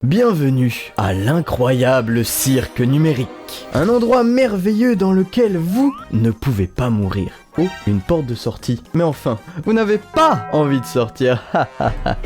Bienvenue à l'incroyable cirque numérique, un endroit merveilleux dans lequel vous ne pouvez pas mourir. Oh, une porte de sortie. Mais enfin, vous n'avez pas envie de sortir.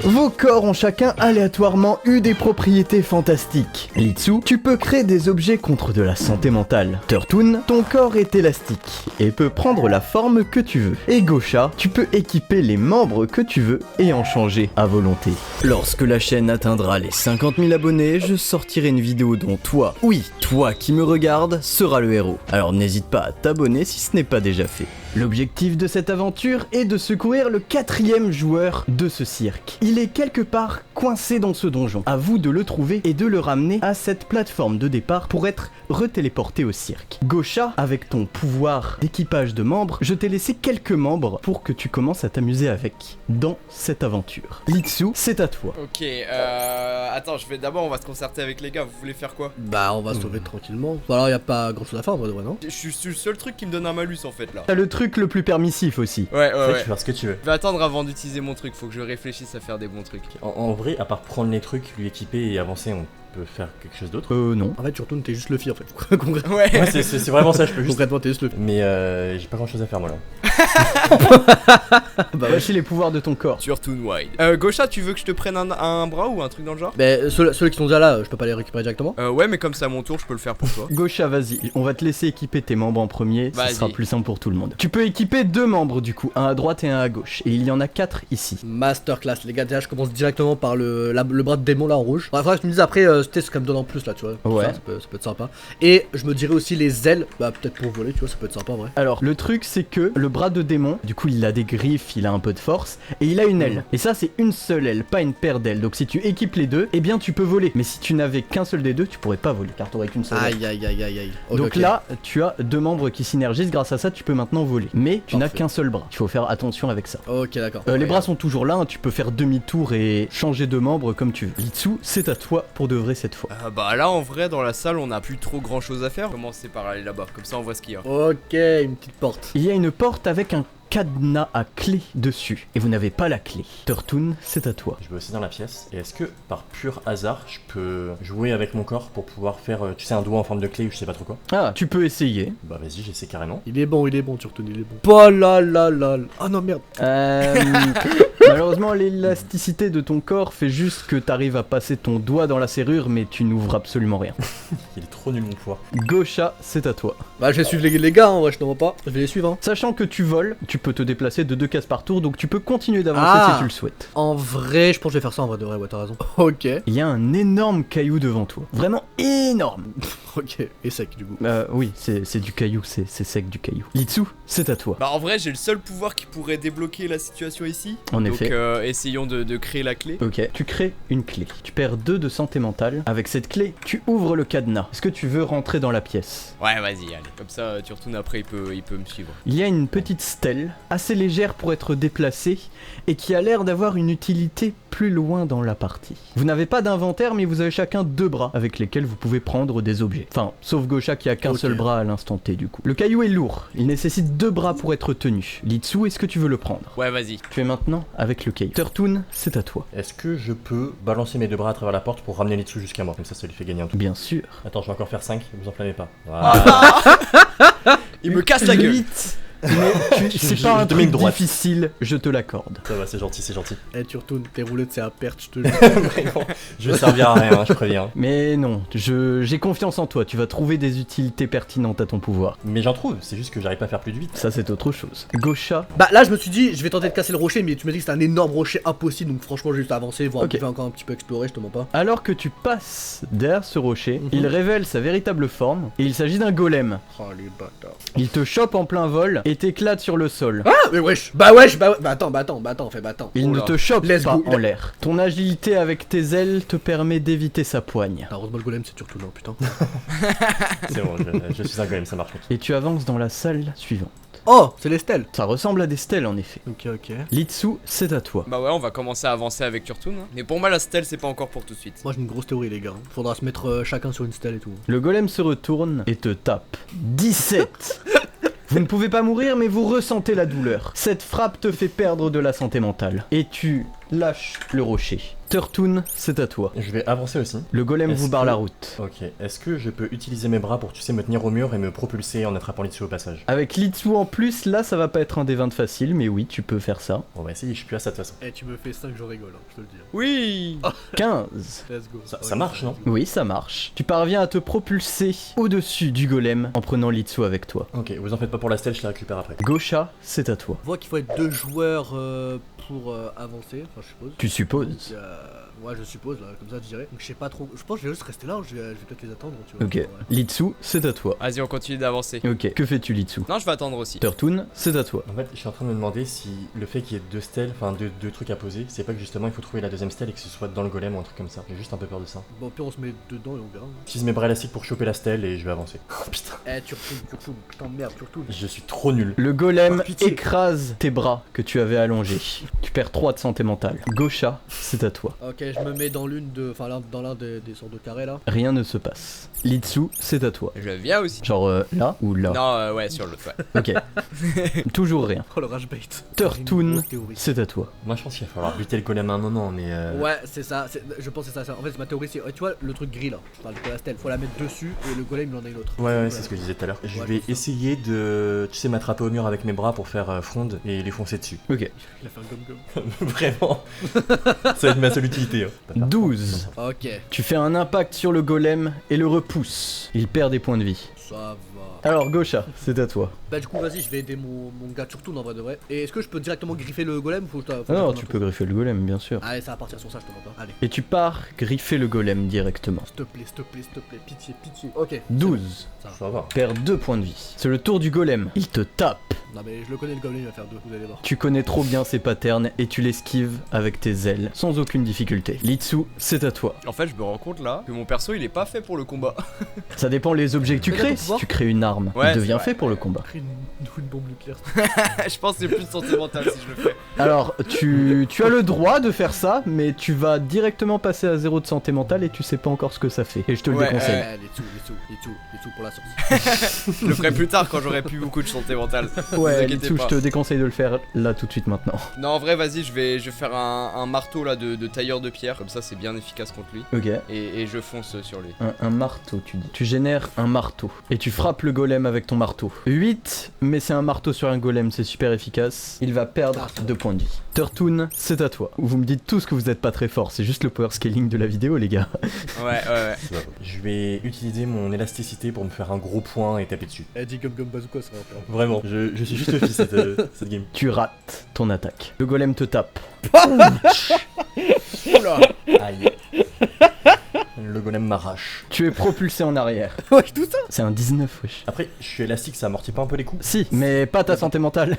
Vos corps ont chacun aléatoirement eu des propriétés fantastiques. Litsu, tu peux créer des objets contre de la santé mentale. Turtoon, ton corps est élastique et peut prendre la forme que tu veux. Et Gosha, tu peux équiper les membres que tu veux et en changer à volonté. Lorsque la chaîne atteindra les 50 000 abonnés, je sortirai une vidéo dont toi, oui, toi qui me regardes, sera le héros. Alors n'hésite pas à t'abonner si ce n'est pas déjà fait. L'objectif de cette aventure est de secourir le 4e joueur de ce cirque. Il est quelque part coincé dans ce donjon. À vous de le trouver et de le ramener à cette plateforme de départ pour être retéléporté au cirque. Gosha, avec ton pouvoir d'équipage de membres, je t'ai laissé quelques membres pour que tu commences à t'amuser avec dans cette aventure. Litsu, c'est à toi. Ok, attends, d'abord on va se concerter avec les gars, vous voulez faire quoi? Bah on va sauver tranquillement. Bon, alors y a pas grand chose à faire en vrai de vrai, non? Je suis le seul truc qui me donne un malus en fait là. T'as le truc le plus permissif aussi. Ouais. Tu peux faire ce que tu veux. Je vais attendre avant d'utiliser mon truc, faut que je réfléchisse à faire des bons trucs. En vrai, à part prendre les trucs, lui équiper et avancer, on peut faire quelque chose d'autre. Non. En fait surtout t'es juste Luffy en fait. Concrètement, Ouais. Ouais, c'est vraiment ça, je peux juste. t'es juste Luffy. Mais j'ai pas grand chose à faire moi là. Bah lâcher les pouvoirs de ton corps. Turtoon Wide. Gosha, tu veux que je te prenne un bras ou un truc dans le genre? Mais ceux qui sont déjà là, je peux pas les récupérer directement. Ouais, mais comme c'est à mon tour, je peux le faire pour toi. Gosha, vas-y, on va te laisser équiper tes membres en premier, ça Vas-y. sera plus simple pour tout le monde. Tu peux équiper 2 membres du coup, un à droite et un à gauche, et il y en a 4 ici. Masterclass les gars, déjà je commence directement par le bras de démon là en rouge. Bah, faudrait que tu me dises après ce que ça me donne en plus là tu vois. Ouais. Ça peut être sympa. Et je me dirais aussi les ailes, bah peut-être pour voler tu vois, ça peut être sympa en vrai. Alors, le truc c'est que le bras de démon, du coup il a des griffes, il a un peu de force, et il a une aile. Et ça c'est une seule aile, pas une paire d'ailes, donc si tu équipes les deux, eh bien tu peux voler. Mais si tu n'avais qu'un seul des deux, tu pourrais pas voler, car t'aurais qu'une seule aile. Aïe. Ok, Donc ok. là, tu as 2 membres qui synergisent, grâce à ça tu peux maintenant voler. Mais tu n'as Parfait. qu'un seul bras, il faut faire attention avec ça. Ok d'accord. Les bras sont toujours là, hein, tu peux faire demi-tour et changer de membre comme tu veux. Litsu, c'est à toi pour de vrai cette fois. Bah là en vrai dans la salle on a plus trop grand chose à faire. Commencez par aller là-bas, comme ça on voit ce qu'il y a. Ok, une petite porte. Il y a une porte avec un cadenas à clé dessus, et vous n'avez pas la clé. Turtoon, c'est à toi. Je vais aussi dans la pièce. Et est-ce que par pur hasard, je peux jouer avec mon corps pour pouvoir faire, tu sais, un doigt en forme de clé ou je sais pas trop quoi? Ah, tu peux essayer. Bah vas-y, j'essaie carrément. Il est bon, surtout, il est bon. Oh là là là. Oh non merde. Malheureusement, l'élasticité de ton corps fait juste que t'arrives à passer ton doigt dans la serrure, mais tu n'ouvres absolument rien. Il est trop nul mon pouvoir. Gosha, c'est à toi. Bah je vais suivre les gars, hein, ouais, je te vois pas. Je vais les suivre hein. Sachant que tu voles, tu peux te déplacer de 2 cases par tour, donc tu peux continuer d'avancer Ah. si tu le souhaites. En vrai, je pense que je vais faire ça en vrai de vrai, ouais t'as raison. Ok. Il y a un énorme caillou devant toi. Vraiment énorme. Ok. Et sec du coup. Oui, c'est du caillou, c'est sec du caillou. Litsu, c'est à toi. Bah en vrai j'ai le seul pouvoir qui pourrait débloquer la situation ici. En Donc effet. essayons de créer la clé. Ok, tu crées une clé. Tu perds 2 de santé mentale. Avec cette clé, tu ouvres le cadenas. Est-ce que tu veux rentrer dans la pièce? Ouais vas-y, allez. Comme ça Turtoon après il peut me suivre. Il y a une petite stèle, assez légère pour être déplacée, et qui a l'air d'avoir une utilité plus loin dans la partie. Vous n'avez pas d'inventaire, mais vous avez chacun 2 bras avec lesquels vous pouvez prendre des objets. Enfin, sauf Gosha qui a qu'un Ok. seul bras à l'instant T du coup. Le caillou est lourd, il nécessite 2 bras pour être tenu. Litsu, est-ce que tu veux le prendre? Ouais vas-y. Tu es maintenant avec le caillou. Turtoon, c'est à toi. Est-ce que je peux balancer mes 2 bras à travers la porte pour ramener les dessous jusqu'à moi? Comme ça lui fait gagner un truc. Bien sûr. Attends, je vais encore faire 5, vous enflammez pas. Voilà. Il me casse la gueule. 8. Mais c'est pas un te mets une truc droite. difficile, je te l'accorde. Ça va, c'est gentil, c'est gentil. Eh tu retournes, tes roulettes c'est à perte, je te jure. Je vais servir à rien, hein, je préviens. Mais non, j'ai confiance en toi, tu vas trouver des utilités pertinentes à ton pouvoir. Mais j'en trouve, c'est juste que j'arrive pas à faire plus de 8. Ça c'est autre chose. Gosha, Bah là je me suis dit, je vais tenter de casser le rocher, mais tu m'as dit que c'était un énorme rocher impossible, donc franchement j'ai juste avancer, voir Ok. encore un petit peu explorer, je te mens pas. alors que tu passes derrière ce rocher, il révèle sa véritable forme, et il s'agit d'un golem. Oh les bâtards. Il te chope en plein vol et t'éclate sur le sol. Ah mais wesh. Bah attends, Il Oh ne là. te chope Let's pas go. en l'air. Ton agilité avec tes ailes te permet d'éviter sa poigne. Ah, heureusement le golem c'est surtout là, putain. C'est bon, je suis un golem, ça marche mec. Et tu avances dans la salle suivante. Oh, c'est les stèles. Ça ressemble à des stèles en effet. Ok. Litsu, c'est à toi. Bah ouais on va commencer à avancer avec Turtoon. Hein. Mais pour moi la stèle c'est pas encore pour tout de suite. Moi j'ai une grosse théorie les gars. Faudra se mettre chacun sur une stèle et tout. Le golem se retourne et te tape. 17. Vous ne pouvez pas mourir, mais vous ressentez la douleur. Cette frappe te fait perdre de la santé mentale. Et tu lâches le rocher. Turtoon, c'est à toi. Je vais avancer aussi. Le golem Est-ce vous barre que- la route. Ok, est-ce que je peux utiliser mes bras pour, tu sais, me tenir au mur et me propulser en attrapant Litsu au passage? Avec Litsu en plus, là ça va pas être un des 20 facile, mais oui, tu peux faire ça. On va essayer, je suis plus à ça de toute façon. Eh, tu me fais 5, je rigole, hein, je te le dis. Oui. 15. Let's go. Ça marche, non? Oui, ça marche. Tu parviens à te propulser au-dessus du golem en prenant Litsu avec toi. Ok, vous en faites pas pour la stèle, je la récupère après. Gaucha, c'est à toi. On voit qu'il faut être 2 joueurs pour avancer, enfin je suppose. Tu supposes. Donc, ouais, je suppose, là, comme ça je dirais. Donc je sais pas trop. Je pense que je vais juste rester là, je vais peut-être les attendre, tu vois. Ok. Ouais. Litsu, c'est à toi. Vas-y, on continue d'avancer. Ok. Que fais-tu, Litsu? Non, je vais attendre aussi. Turtoon, c'est à toi. En fait, je suis en train de me demander si le fait qu'il y ait 2 stèles, enfin deux trucs à poser, c'est pas que justement il faut trouver la deuxième stèle et que ce soit dans le golem ou un truc comme ça. J'ai juste un peu peur de ça. Bon, puis on se met dedans et on verra. J'utilise mes bras élastiques pour choper la stèle et je vais avancer. Oh putain, Eh, tu retournes, putain de merde, tu retournes. je suis trop nul. Le golem Par pitié. écrase tes bras que tu avais allongés. Tu perds 3 de santé mentale. Gaucha, c'est à toi. Ok, je me mets dans l'une de. Enfin, dans l'un des sortes de carrés là. Rien ne se passe. Litsu, c'est à toi. Je viens aussi. Genre là ou là? Non, ouais, sur l'autre, ouais. Ok. Toujours rien. Oh le rage bait. Turtoon, c'est à toi. Moi je pense qu'il va falloir buter le golem à un moment, mais Ouais, c'est ça, je pense que c'est ça. En fait, ma théorie c'est. Tu vois, le truc gris là, je parle de la stèle, faut la mettre dessus et le golem il en a une autre. Ouais, c'est ce que je disais tout à l'heure. Je Ouais, vais c'est ça. essayer de, tu sais, m'attraper au mur avec mes bras pour faire fronde et les foncer dessus. Ok. Il a fait un gomme. Vraiment. Ça va être ma seule utilité. Hein. 12. Ok, Tu fais un impact sur le golem et le repousses. Il perd des points de vie. ça va. Alors Gaucha, c'est à toi. Bah, du coup, vas-y, je vais aider mon gars Turtoon en vrai de vrai. Et est-ce que je peux directement griffer le golem? Faut que je Non, tu peux griffer le golem, bien sûr. Allez, ça va partir sur ça, je te mens pas. Allez. Et tu pars griffer le golem directement. S'il te plaît, s'il te plaît, s'il te plaît, pitié, pitié. Ok. 12. Ça va. Perds 2 points de vie. C'est le tour du golem. Il te tape. Non, mais je le connais, le golem, il va faire 2, vous allez voir. Tu connais trop bien ses patterns et tu l'esquives avec tes ailes, sans aucune difficulté. Litsu, c'est à toi. En fait, je me rends compte là que mon perso il est pas fait pour le combat. Ça dépend les objets que tu Mais crées. attends, Si pouvoir tu crées une arme, Ouais, il devient c'est vrai. fait pour le combat. Crée une bombe nucléaire. Je pense que c'est plus sentimental si je le fais. Alors, tu as le droit de faire ça, mais tu vas directement passer à 0 de santé mentale et tu sais pas encore ce que ça fait. Et je te le Ouais, déconseille. Les sous pour la sortie. Je le ferai plus tard quand j'aurai plus beaucoup de santé mentale. Vous Ouais, inquiétez Litsu, pas. je te déconseille de le faire là tout de suite maintenant. Non, en vrai, vas-y, je vais faire un marteau là de tailleur de pierre. Comme ça, c'est bien efficace contre lui. Ok. Et je fonce sur lui. Un marteau, tu dis. Tu génères un marteau. Et tu frappes le golem avec ton marteau. 8, mais c'est un marteau sur un golem, c'est super efficace. Il va perdre 2 points de vie. Turtoon, c'est à toi. Vous me dites tous que vous êtes pas très fort, c'est juste le power scaling de la vidéo, les gars. Ouais. Je vais utiliser mon élasticité pour me faire un gros point et taper dessus. Eh, dis Gum Bazooka, ça va faire. Vraiment, je suis juste fils cette game. Tu rates ton attaque. Le golem te tape. Oula. Aïe. Le golem m'arrache. Tu es propulsé en arrière. Ouais, tout ça. C'est un 19, wesh. Après, je suis élastique, ça amortit pas un peu les coups? Si, mais pas ta santé mentale.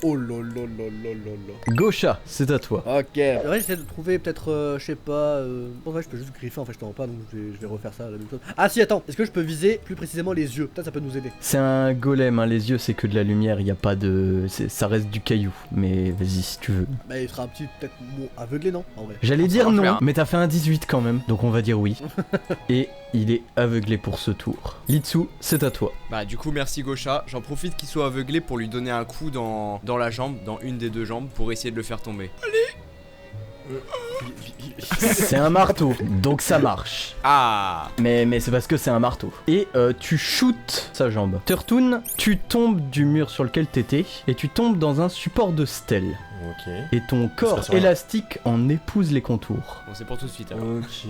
Oh lolololololol. Gaucha, c'est à toi. Ok. Ouais, j'essaie de trouver peut-être, je sais pas. En vrai, je peux juste griffer, en fait, je t'en rends pas, donc je vais refaire ça, la même chose. Ah, si, attends, est-ce que je peux viser plus précisément les yeux? Peut-être ça peut nous aider. C'est un golem, hein, les yeux c'est que de la lumière, il y a pas de... ça reste du caillou, mais vas-y si tu veux. Bah, il sera un petit, peut-être, aveuglé, non? En vrai. J'allais dire marche non, bien. mais t'as fait un 18 quand même, donc on va dire oui. Et il est aveuglé pour ce tour. Litsu, c'est à toi. Bah, du coup, merci Gaucha. J'en profite qu'il soit aveuglé pour lui donner un coup dans la jambe, dans une des deux jambes, pour essayer de le faire tomber. C'est un marteau, donc ça marche. Ah. Mais c'est parce que c'est un marteau. Et tu shootes sa jambe. Turtoon, tu tombes du mur sur lequel t'étais, et tu tombes dans un support de stèle. Ok. Et ton corps passe rien. élastique en épouse les contours. Bon, c'est pour tout de suite alors. Ok.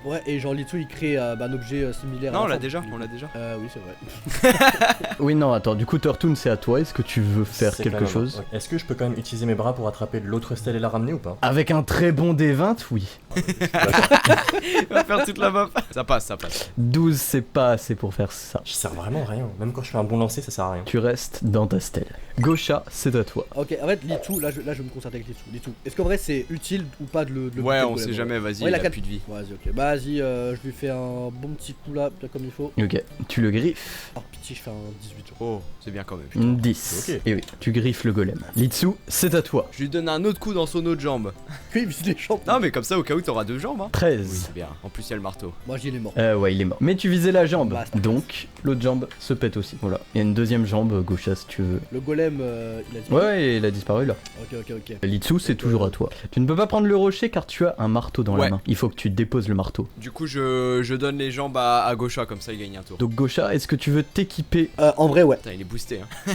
Ouais, et genre, Litsu, il crée un objet similaire. Non, à on l'a la déjà, forme. on l'a déjà. Oui, c'est vrai. Oui, non, attends, du coup, Turtoon, c'est à toi. Est-ce que tu veux faire C'est quelque quand même- chose ouais. Est-ce que je peux quand même utiliser mes bras pour attraper l'autre stèle et la ramener ou pas? Avec un très bon D20, oui. Il va faire toute la map. Ça passe. 12, c'est pas assez pour faire ça. Je sers vraiment à rien. Même quand je fais un bon lancer, ça sert à rien. Tu restes dans ta stèle. Gaucha, c'est à toi. Ok, en fait, Litsu, là, je vais me concentrer avec Litsu. Est-ce qu'en vrai, c'est utile ou pas de le buter, Ouais, le on golem, sait ouais. jamais, vas-y, Ouais, il la a quatre- plus de vie. Vas-y, ok. Bah, vas-y, je lui fais un bon petit coup là, bien comme il faut. Ok, tu le griffes. Par pitié, je fais un 18. Genre. Oh, c'est bien quand même. 10. Ok. Et oui, tu griffes le golem. Litsu, c'est à toi. Je lui donne un autre coup dans son autre jambe. Il vise les chambre. Non, mais comme ça, au cas où, t'auras 2 jambes. Hein. 13. C'est bien. En plus, il y a le marteau. Moi, j'y ai mort. Ouais, il est mort. Mais tu visais la jambe, Basta. donc l'autre jambe se pète aussi. Voilà. Il y a une deuxième jambe, Gaucha, si tu veux. Le golem, il a dit. Ouais, il a disparu là. Ok. Litsu, c'est toujours à toi. Tu ne peux pas prendre le rocher car tu as un marteau dans la Ouais. main. Il faut que tu déposes le marteau. Du coup, je donne les jambes à Gaucha, comme ça, il gagne un tour. Donc Gaucha, est-ce que tu veux t'équiper? En vrai, ouais. Putain, il est boosté. Hein.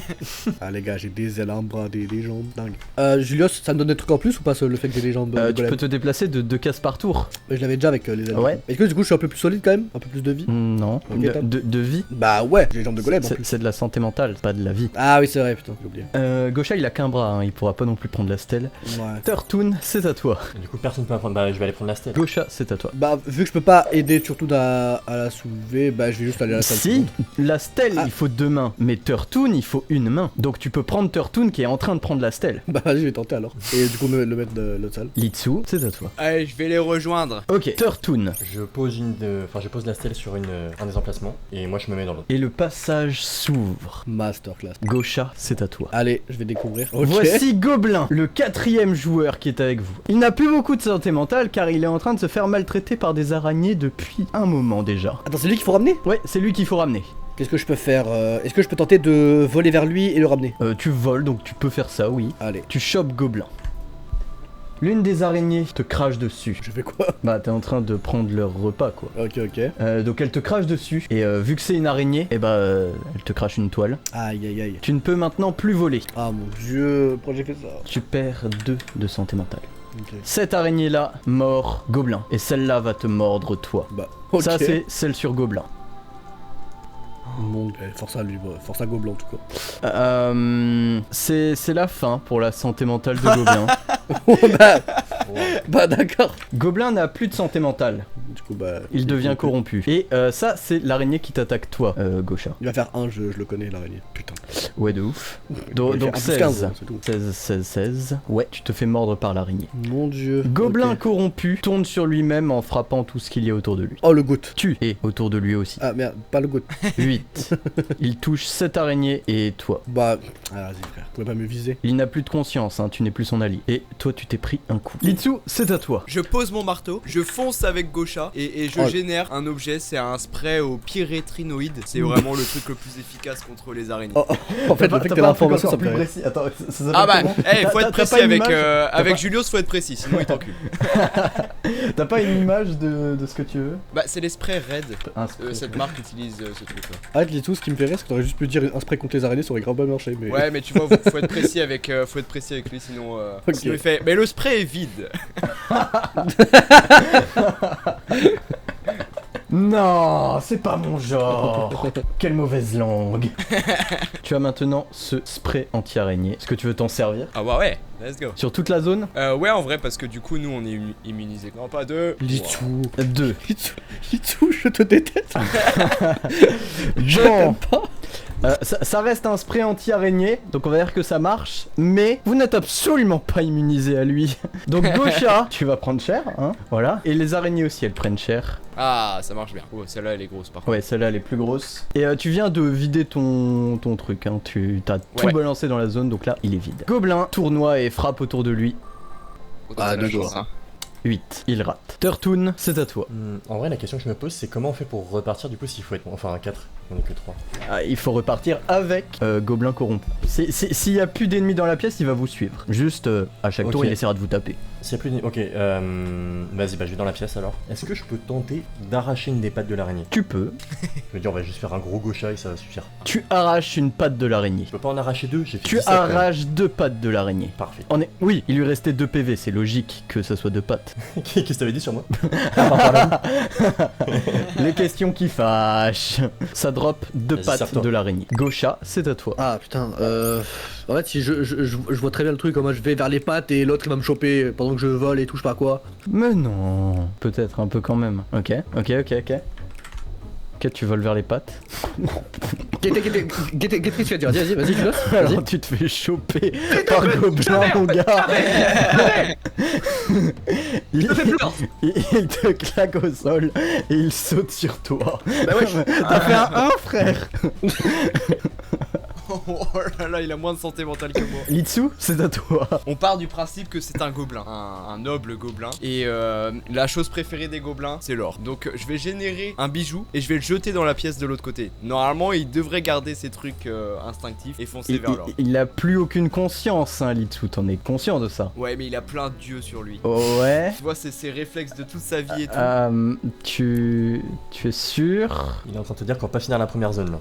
Ah, les gars, j'ai des ailes, un bras, des jambes, dingue. Julius, ça me donne des trucs en plus ou pas le fait que j'ai des jambes Tu golem peux te déplacer de 2 cases par tour. Mais je l'avais déjà avec les ailes. Ouais. Est-ce que du coup, je suis un peu plus solide quand même? Un peu plus de vie? Non. Ok, top. De vie. Bah ouais, j'ai les jambes de golem en plus. C'est de la santé mentale, pas de la vie. Ah oui, c'est vrai, putain, j'ai oublié. Gaucha, il a qu'un bras, hein, il pourra pas non plus prendre la stèle. Ouais. Turtoon, c'est à toi. Du coup, personne peut prendre. Bah, je vais aller prendre la stèle. Gaucha, c'est à toi. Bah, vu que je peux pas aider surtout à la soulever, bah je vais juste aller à la salle. Si, la stèle, Ah. il faut 2 mains, mais Turtoon, il faut une main. Donc tu peux prendre Turtoon qui est en train de prendre la stèle. Bah vas-y, je vais tenter alors. Et du coup, le mettre de l'autre salle. Litsu, c'est à toi. Allez, je vais les rejoindre. Ok, Turtoon. Je pose je pose la stèle sur un des emplacements et moi je me mets dans l'autre. Et le passage s'ouvre. Masterclass. Gaucha, c'est à toi. Allez, je vais découvrir. Ok. Voici Gobelin, le 4ème joueur qui est avec vous. Il n'a plus beaucoup de santé mentale car il est en train de se faire maltraiter par des araignées depuis un moment déjà. Attends, c'est lui qu'il faut ramener? Ouais, c'est lui qu'il faut ramener. Qu'est-ce que je peux faire? Est-ce que je peux tenter de voler vers lui et le ramener? Tu voles, donc tu peux faire ça, oui. Allez. Tu chopes Gobelin. L'une des araignées te crache dessus. Je fais quoi? Bah, t'es en train de prendre leur repas, quoi. Ok. Donc elle te crache dessus, et vu que c'est une araignée, et elle te crache une toile. Aïe. Tu ne peux maintenant plus voler. Ah mon dieu, pourquoi j'ai fait ça? Tu perds 2 de santé mentale. Ok. Cette araignée-là mord Gobelin, et celle-là va te mordre toi. Bah, ok. Ça, c'est celle sur Gobelin. Mon dieu, force à lui, force à Gobelin en tout cas. C'est la fin pour la santé mentale de Gobelin. Bah d'accord. Gobelin n'a plus de santé mentale. Du coup, bah. Il devient corrompu. Et ça, c'est l'araignée qui t'attaque toi, Gaucha. Il va faire un, je le connais l'araignée. Putain. Ouais, de ouf. Il va Donc faire un plus 15, 16. hein, c'est tout. 16. Ouais, tu te fais mordre par l'araignée. Mon dieu. Gobelin Ok. corrompu tourne sur lui-même en frappant tout ce qu'il y a autour de lui. Oh le goutte. Tu es autour de lui aussi. Ah merde, pas le goutte. 8. Il touche cette araignée et toi. Bah. Ah vas-y frère, tu pouvais pas me viser. Il n'a plus de conscience, hein, tu n'es plus son allié. Et toi, tu t'es pris un coup. Litsu, c'est à toi. Je pose mon marteau, je fonce avec Gaucha et je Oh. génère un objet, c'est un spray au pyrétrinoïde. C'est vraiment le truc le plus efficace contre les araignées. Oh, en fait, le fait que t'aies l'information, ça me fait rire. précis. Attends, ça Ah bah, comment faut T'as être précis pas une avec, image avec pas- Julius, faut être précis, sinon il t'encule. T'as pas une image de ce que tu veux Bah, c'est les sprays Red. Un spray. Cette marque utilise ce truc là. Arrête les tout, ce qui me fait rire, c'est que t'aurais juste pu dire un spray contre les araignées, ça aurait grave pas marché. Mais... Ouais, mais tu vois, faut être précis avec lui, sinon, Ok. sinon il fait. Mais le spray est vide. Non, c'est pas mon genre. Quelle mauvaise langue. Tu as maintenant ce spray anti-araignée. Est-ce que tu veux t'en servir Ah bah ouais, let's go. sur toute la zone? Ouais, en vrai, parce que du coup, nous on est immunisés. Non, pas deux. Litsu. 2. Litsu, je te déteste. Je Bon. t'aime pas. Ça reste un spray anti-araignée, donc on va dire que ça marche, mais vous n'êtes absolument pas immunisé à lui. Donc Gaucha, tu vas prendre cher, hein, voilà. Et les araignées aussi, elles prennent cher. Ah, ça marche bien. Oh, celle-là, elle est grosse par contre. Ouais, celle-là, elle est plus grosse. Et tu viens de vider ton truc, hein. Tu t'as tout Ouais. balancé dans la zone, donc là, il est vide. Gobelin tournoie et frappe autour de lui. Autant Ah, c'est la deux chance, doigts. hein. 8. Il rate. Turtoon, c'est à toi. En vrai, la question que je me pose, c'est comment on fait pour repartir du coup s'il faut être. Enfin, 4, on est que 3. Ah, il faut repartir avec Gobelin corrompu. S'il y a plus d'ennemis dans la pièce, il va vous suivre. Juste, à chaque tour, Ok. il essaiera de vous taper. S'il y a plus de. Ok, vas-y, bah je vais dans la pièce alors. Est-ce que je peux tenter d'arracher une des pattes de l'araignée? Tu peux. Je me dis, on va juste faire un gros Gaucha et ça va suffire. Tu arraches une patte de l'araignée. Je peux pas en arracher 2, j'ai fait Tu 17 quand même. arraches 2 pattes de l'araignée. Parfait. Oui, il lui restait 2 PV, c'est logique que ça soit 2 pattes. Qu'est-ce que t'avais dit sur moi? Les questions qui fâchent. Ça drop 2 Vas-y, pattes serre-toi. de l'araignée. Gaucha, c'est à toi. Ah putain, en fait, si je vois très bien le truc, moi je vais vers les pattes et l'autre il va me choper pendant que je vole et tout, je sais pas quoi. Mais non, peut-être un peu quand même. Ok. Ok, tu voles vers les pattes. Qu'est-ce que tu vas dire? Vas-y, tu vas. Alors tu te fais choper par Gobelin, mon gars. il te claque au sol et il saute sur toi. Bah ouais, T'as fait un 1, frère. Oh là là, il a moins de santé mentale que moi. Litsu, c'est à toi. On part du principe que c'est un gobelin, un noble gobelin. Et la chose préférée des gobelins, c'est l'or. Donc je vais générer un bijou et je vais le jeter dans la pièce de l'autre côté. Normalement, il devrait garder ses trucs instinctifs et foncer vers l'or. Il a plus aucune conscience, hein, Litsu, t'en es conscient de ça? Ouais, mais il a plein de dieux sur lui. Ouais. Tu vois, c'est ses réflexes de toute sa vie et tout. Tu es sûr? Il est en train de te dire qu'on va pas finir la première zone là.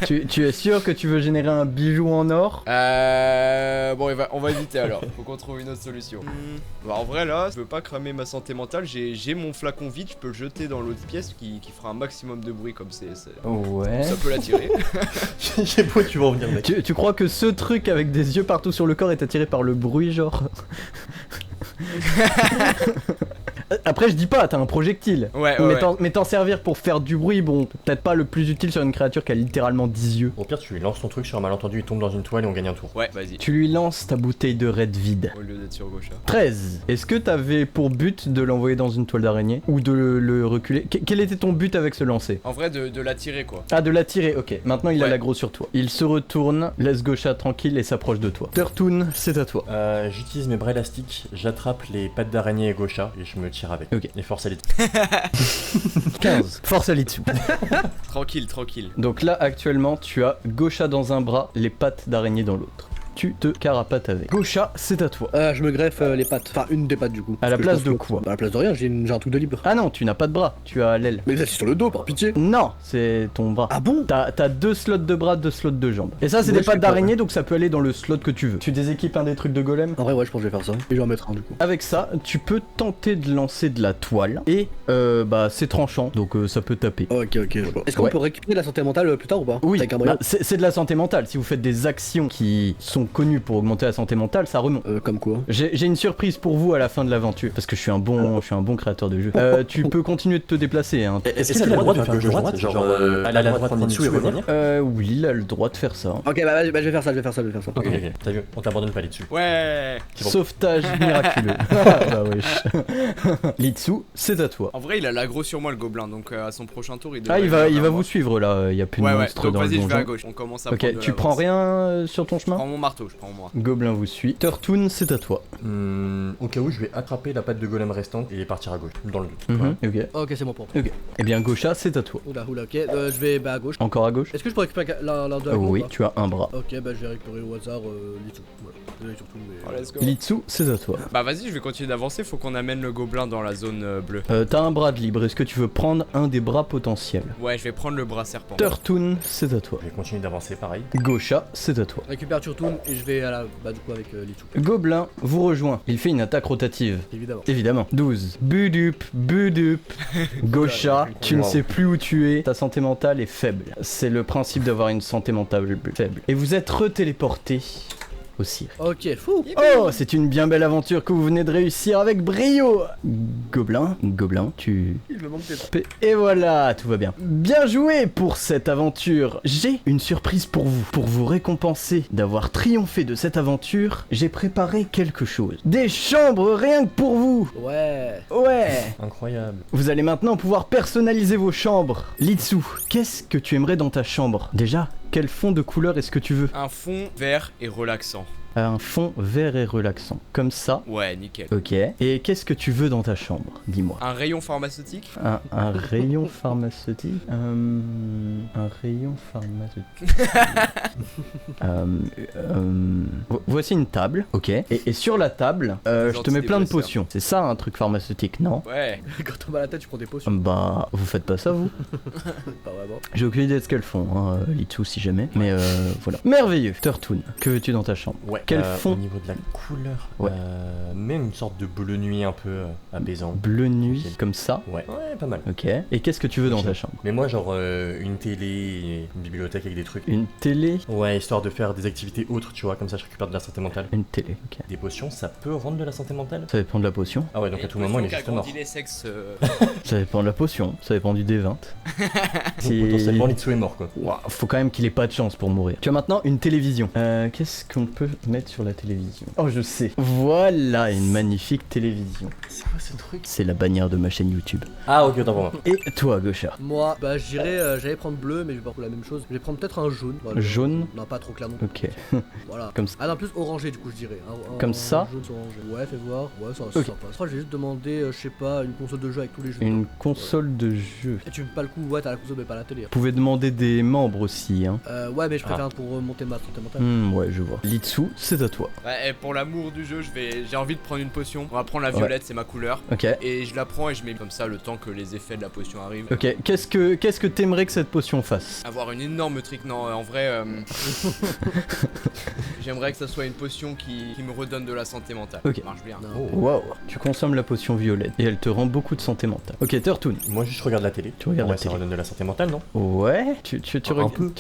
tu es sûr que tu veux générer un bijou en or? Bon, on va éviter alors. Faut qu'on trouve une autre solution. Bah, en vrai, là, je veux pas cramer ma santé mentale. J'ai mon flacon vide, je peux le jeter dans l'autre pièce qui fera un maximum de bruit comme c'est. Ouais. Ça peut l'attirer. Je sais pas où tu vas en venir, mec. Tu crois que ce truc avec des yeux partout sur le corps est attiré par le bruit, genre? Après, je dis pas, t'as un projectile. Ouais, Mais t'en servir pour faire du bruit, bon, peut-être pas le plus utile sur une créature qui a littéralement 10 yeux. Au pire, tu lui lances ton truc sur un malentendu, il tombe dans une toile et on gagne un tour. Ouais, vas-y. Tu lui lances ta bouteille de raid vide. Au lieu d'être sur Gaucha. 13. Est-ce que t'avais pour but de l'envoyer dans une toile d'araignée? Ou de le reculer? Quel était ton but avec ce lancer? En vrai, de l'attirer quoi. Ah, de l'attirer, ok. Maintenant, il a Ouais. l'aggro sur toi. Il se retourne, laisse Gaucha tranquille et s'approche de toi. Turtoon, c'est à toi. J'utilise mes bras élastiques, j'attrape les pattes d'araignée et Gaucha et je me tire avec. Ok. Et force à 15. Force à Litsu. Tranquille, tranquille. Donc là, actuellement, tu as Gaucha dans un bras, les pattes d'araignée dans l'autre. Tu te carapates avec. Gaucha, c'est à toi. Je me greffe les pattes. Enfin, une des pattes du coup. À la Parce que place je de pense quoi? que- À la place de rien, j'ai un truc de libre. Ah non, tu n'as pas de bras, tu as l'aile. Mais ça, c'est sur le dos, par pitié. Non, c'est ton bras. Ah bon? T'as 2 slots de bras, 2 slots de jambes. Et ça, c'est Ouais, des je sais pattes pas, d'araignée, donc ça peut aller dans le slot que tu veux. Tu déséquipes un des trucs de golem. En vrai, ouais, je pense que je vais faire ça. Et je vais en mettre un du coup. Avec ça, tu peux tenter de lancer de la toile. Et bah, c'est tranchant, donc ça peut taper. Ok, ok, je vois. Est-ce qu'on Ouais. peut récupérer la santé mentale plus tard ou pas? Oui, Avec un moyen. bah, c'est de la santé mentale. Si vous faites des actions qui sont connues pour augmenter la santé mentale, ça remonte. Comme quoi? J'ai une surprise pour vous à la fin de l'aventure, parce que je suis un bon créateur de jeu. Tu peux continuer de te déplacer, hein. Est-ce qu'il a le droit de faire gauche-droite? Genre, aller à la droite, prendre Litsu et revenir? Oui, il a le droit de faire ça. Ok, bah, je vais faire ça, je vais faire ça. Ok, t'as vu, on t'abandonne pas là-dessus. Ouais. C'est bon. Sauvetage miraculeux. Bah wesh. Litsu, c'est à toi. En vrai, il a l'aggro sur moi le gobelin, donc à son prochain tour, il Ah, devrait il va venir vers vous moi. suivre là, il y a plus de Ouais, monstres donc dans le vas-y, je vais à donjon. gauche. On commence à Ok, prendre de tu prends l'avance. rien sur ton Je chemin? prends mon marteau, je prends moi. Gobelin vous suit. Turtoon, c'est à toi. Au cas où, je vais attraper la patte de golem restante et partir à gauche, dans le doute. Ok. Ok, c'est bon pour. Ok. Eh bien, Gaucha, c'est à toi. Oula, ok. Je vais à gauche. Encore à gauche? Est-ce que je peux récupérer l'un de la Oui, ou pas? tu as un bras. Ok, bah je vais récupérer au hasard Litsu. Voilà. Désolé surtout, mais. Oh, let's go. Litsu, c'est à toi. Bah vas-y, je vais continuer d'avancer, faut qu'on amène le gobelin dans la zone bleue. T'as un bras de libre, est-ce que tu veux prendre un des bras potentiels? Ouais, je vais prendre le bras serpent. Turtoon, c'est à toi. Je vais continuer d'avancer pareil. Gaucha, c'est à toi. Récupère Turtoon et je vais à la. Bah, du coup, avec Litsu. Gobelin vous rejoint. Il fait une attaque rotative. Évidemment. Évidemment. 12. Budup, budup. Gaucha, tu ne sais plus où tu es. Ta santé mentale est faible. C'est le principe d'avoir une santé mentale faible. Et vous êtes retéléporté au cirque. Ok, fou. Oh, c'est une bien belle aventure que vous venez de réussir avec brio. Gobelin, tu... Il me manque des. Et voilà, tout va bien. Bien joué pour cette aventure. J'ai une surprise pour vous. Pour vous récompenser d'avoir triomphé de cette aventure, j'ai préparé quelque chose. Des chambres rien que pour vous. Ouais. Ouais. Incroyable. Vous allez maintenant pouvoir personnaliser vos chambres. Litsu, qu'est-ce que tu aimerais dans ta chambre? Déjà, quel fond de couleur est-ce que tu veux? Un fond vert et relaxant. Un fond vert et relaxant. Comme ça. Ouais, nickel. Ok. Et qu'est-ce que tu veux dans ta chambre? Dis-moi. Un rayon pharmaceutique. Un rayon pharmaceutique. Un rayon pharmaceutique. Voici une table, ok. Et sur la table, je te mets plein de antidépresseurs. potions. C'est ça un truc pharmaceutique, non? Ouais. Quand on bat la tête, tu prends des potions. Bah, vous faites pas ça, vous? Pas vraiment. J'ai aucune idée de ce qu'elles font, hein, Litsu, si jamais. Mais voilà. Merveilleux. Turtoon, que veux-tu dans ta chambre? Ouais. Quel fond? Au niveau de la couleur, Ouais. même une sorte de bleu nuit un peu apaisant. Bleu nuit, Ok. comme ça. Ouais, pas mal. Ok. Et qu'est-ce que tu veux dans Ok. ta chambre? Mais moi, genre une télé, et une bibliothèque avec des trucs. Une télé? Ouais, histoire de faire des activités autres, tu vois, comme ça je récupère de la santé mentale. Une télé, ok. Des potions, ça peut rendre de la santé mentale? Ça dépend de la potion. Ah ouais, donc à tout moment, il est juste mort. les sexes. Ça dépend de la potion. Ça dépend du D20. Donc, Si- potentiellement, Litsu est mort, quoi. Ouah, faut quand même qu'il ait pas de chance pour mourir. Tu as maintenant une télévision. Qu'est-ce qu'on peut mettre sur la télévision. Oh, je sais. Voilà une magnifique télévision. C'est quoi ce truc? C'est la bannière de ma chaîne YouTube. Ah, ok, autant pour moi. Et toi, Gaucha? Moi, bah je dirais, j'allais prendre bleu, mais je vais pas prendre la même chose. Je vais prendre peut-être un jaune. Voilà. Jaune? Non, pas trop clair non. Ok. Voilà. Comme ça. Ah non, plus orangé du coup, je dirais. Comme ça? Jaune sur orangé. Ouais, fais voir. Ouais, ça Ok. sympa. Je crois que j'ai juste demandé, je sais pas, une console de jeu avec tous les jeux. Une console de jeu. Et tu me pas le coup, ouais, t'as la console, mais pas la télé. Vous pouvez demander des membres aussi, hein. Ouais, mais je préfère pour monter ma santé mentale. Ouais, je vois. Litsu, c'est à toi. Ouais, et pour l'amour du jeu, j'ai envie de prendre une potion. On va prendre la violette, c'est ma couleur. Ok. Et je la prends et je mets comme ça le temps que les effets de la potion arrivent. Ok, qu'est-ce que t'aimerais que cette potion fasse? Avoir une énorme trick, non, en vrai, j'aimerais que ça soit une potion qui me redonne de la santé mentale. Ok. Ça marche bien. Non. Oh. Waouh, tu consommes la potion violette et elle te rend beaucoup de santé mentale. Ok, Turtoon. Moi, juste, je regarde la télé. Tu regardes Ouais, la ça télé. redonne de la santé mentale, non? Ouais, Un peu.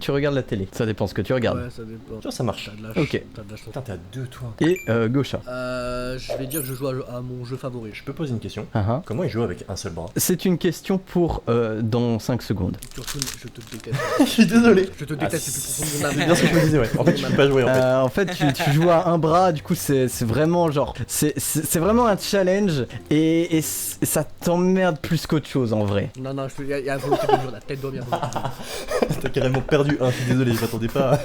tu regardes la télé. Ça dépend ce que tu regardes. Ouais, ça dépend. Tu vois, ça marche. T'as de la Ok. T'as de la chance. Putain, t'as deux, toi. Et Gaucha. Je vais dire que je joue à mon jeu favori. Je peux poser une question? Ah, ah. Comment il joue avec un seul bras? C'est une question pour dans 5 secondes. Turtoon, je te déteste. Je suis désolé. Je te déteste le plus profond de mon âme. C'est bien ce que je me disais, ouais. En fait, tu peux pas jouer, en fait. En fait, tu joues à un bras, du coup, c'est vraiment genre. C'est vraiment un challenge et ça t'emmerde plus qu'autre chose en vrai. Non, non, il y a un volonté de jouer, la tête d'homme, il y a un volonté de jouer. T'as carrément perdu un, je suis désolé, je m'attendais pas.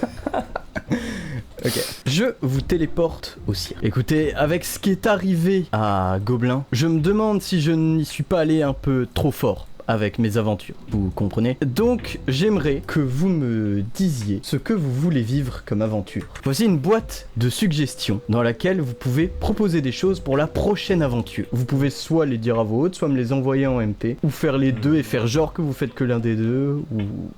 Ok. Je vous téléporte au cirque. Écoutez, avec ce qui est arrivé à Gobelin, je me demande si je n'y suis pas allé un peu trop fort avec mes aventures, vous comprenez? Donc j'aimerais que vous me disiez ce que vous voulez vivre comme aventure. Voici une boîte de suggestions dans laquelle vous pouvez proposer des choses pour la prochaine aventure. Vous pouvez soit les dire à voix haute, soit me les envoyer en MP, ou faire les deux et faire genre que vous faites que l'un des deux,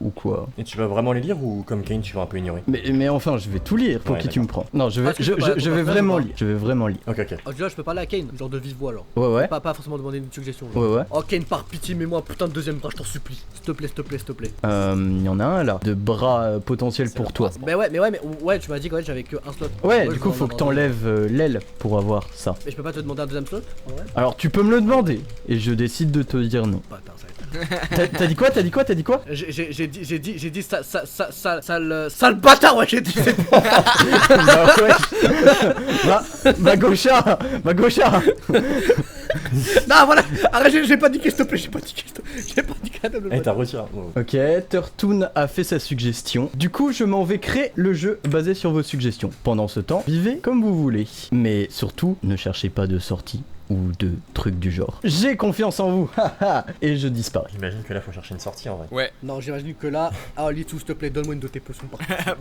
ou quoi. Et tu vas vraiment les lire ou comme Kane, tu vas un peu ignorer? Mais enfin, je vais tout lire. Pour Ouais, qui tu me prends? Non, je vais, Parce que je peux pas- je faut vais pas vraiment faire, lire. Je vais vraiment lire. Ok, ok. Oh, déjà, je peux parler à Kane, genre de vive voix alors. Ouais, ouais. Pas forcément demander une suggestion. genre. Ouais, ouais. Oh, Kane, par pitié, mets-moi un putain de deuxième bras, je t'en supplie. S'il te plaît, s'il te plaît, s'il te plaît. Il y en a un là, de bras potentiels C'est pour le toi. bras. Mais ouais, tu m'as dit qu'en fait j'avais que un slot. Ouais, je du coup, vais faut en que avoir un. t'enlèves l'aile pour avoir ça. Mais je peux pas te demander un deuxième slot en vrai. Alors, tu peux me le demander, et je décide de te dire non. Bâtard, ça va être. T'as dit quoi? T'as dit quoi? T'as dit quoi? J'ai dit sale bâtard, ouais, j'ai dit. Bah ouais. Ma gaucha. Non, voilà, arrête, j'ai pas dit s'il te plaît, j'ai pas dit la double Eh, boîte. t'as retiré. Oh. Ok, Turtoon a fait sa suggestion. Du coup, je m'en vais créer le jeu basé sur vos suggestions. Pendant ce temps, vivez comme vous voulez. Mais surtout, ne cherchez pas de sortie ou de trucs du genre. J'ai confiance en vous. Haha. Et je disparais. J'imagine que là, faut chercher une sortie en vrai. Ouais. Non, j'imagine que là. Ah, Litou, s'il te plaît, donne-moi une de tes potions.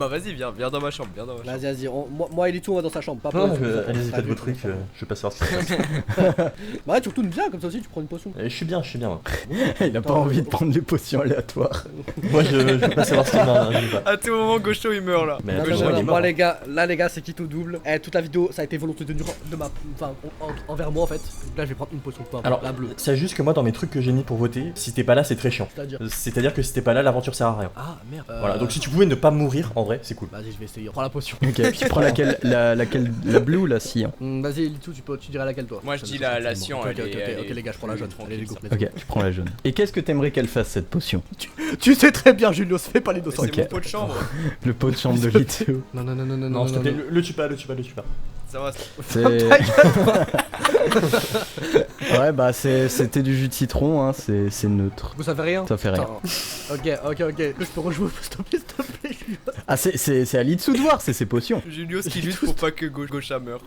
Bah vas-y, viens dans ma chambre, viens dans ma chambre. Vas-y, moi et Litou, on va dans sa chambre. Pas Non, pour allez-y, faites vos trucs, je passe voir ce qui se passe. Bah ouais, tu retournes bien, comme ça aussi, tu prends une potion. Je suis bien, moi. Il a pas envie de prendre des potions aléatoires. Moi, je vais pas savoir ce qu'il y a, je vais pas. À tout moment, Gaucho il meurt là. Mais Non, attends, non, il est non, mort. moi les gars, c'est qui tout double. Toute la vidéo, ça a été volonté de ma. Enfin, envers moi en fait. Donc là, je vais prendre une potion, peu importe, Alors, la bleue. c'est juste que moi, dans mes trucs que j'ai mis pour voter, si t'es pas là, c'est très chiant. C'est-à-dire que si t'es pas là, l'aventure sert à rien. Ah merde. Voilà, donc si tu pouvais ne pas mourir, en vrai, c'est cool. Vas-y, je vais essayer. Prends la potion. Ok, tu prends laquelle? La bleue ou la cyan? Vas-y, Litou, tu dirais laquelle toi? Moi, je dis la cyan, Ok, elle est- ok, les gars, je prends la jaune. tranquille, Allez, les go. ça. let's go. Ok, tu prends la jaune. Et qu'est-ce que t'aimerais qu'elle fasse cette potion? Tu sais très bien, Julius, fais pas les dos. C'est Ok. mon pot de chambre. Le pot de chambre de Litsu. Non, Non, s'il te plaît, le tue pas. Ça va. C'est... Ouais, bah c'était du jus de citron, hein, c'est neutre. Vous savez rien? Ça fait rien. Putain. Ok. Je peux rejouer, s'il te plaît, Julius. Ah, c'est à Litsu de voir, c'est ses potions. Julius qui lutte pour pas que Gaucha meure.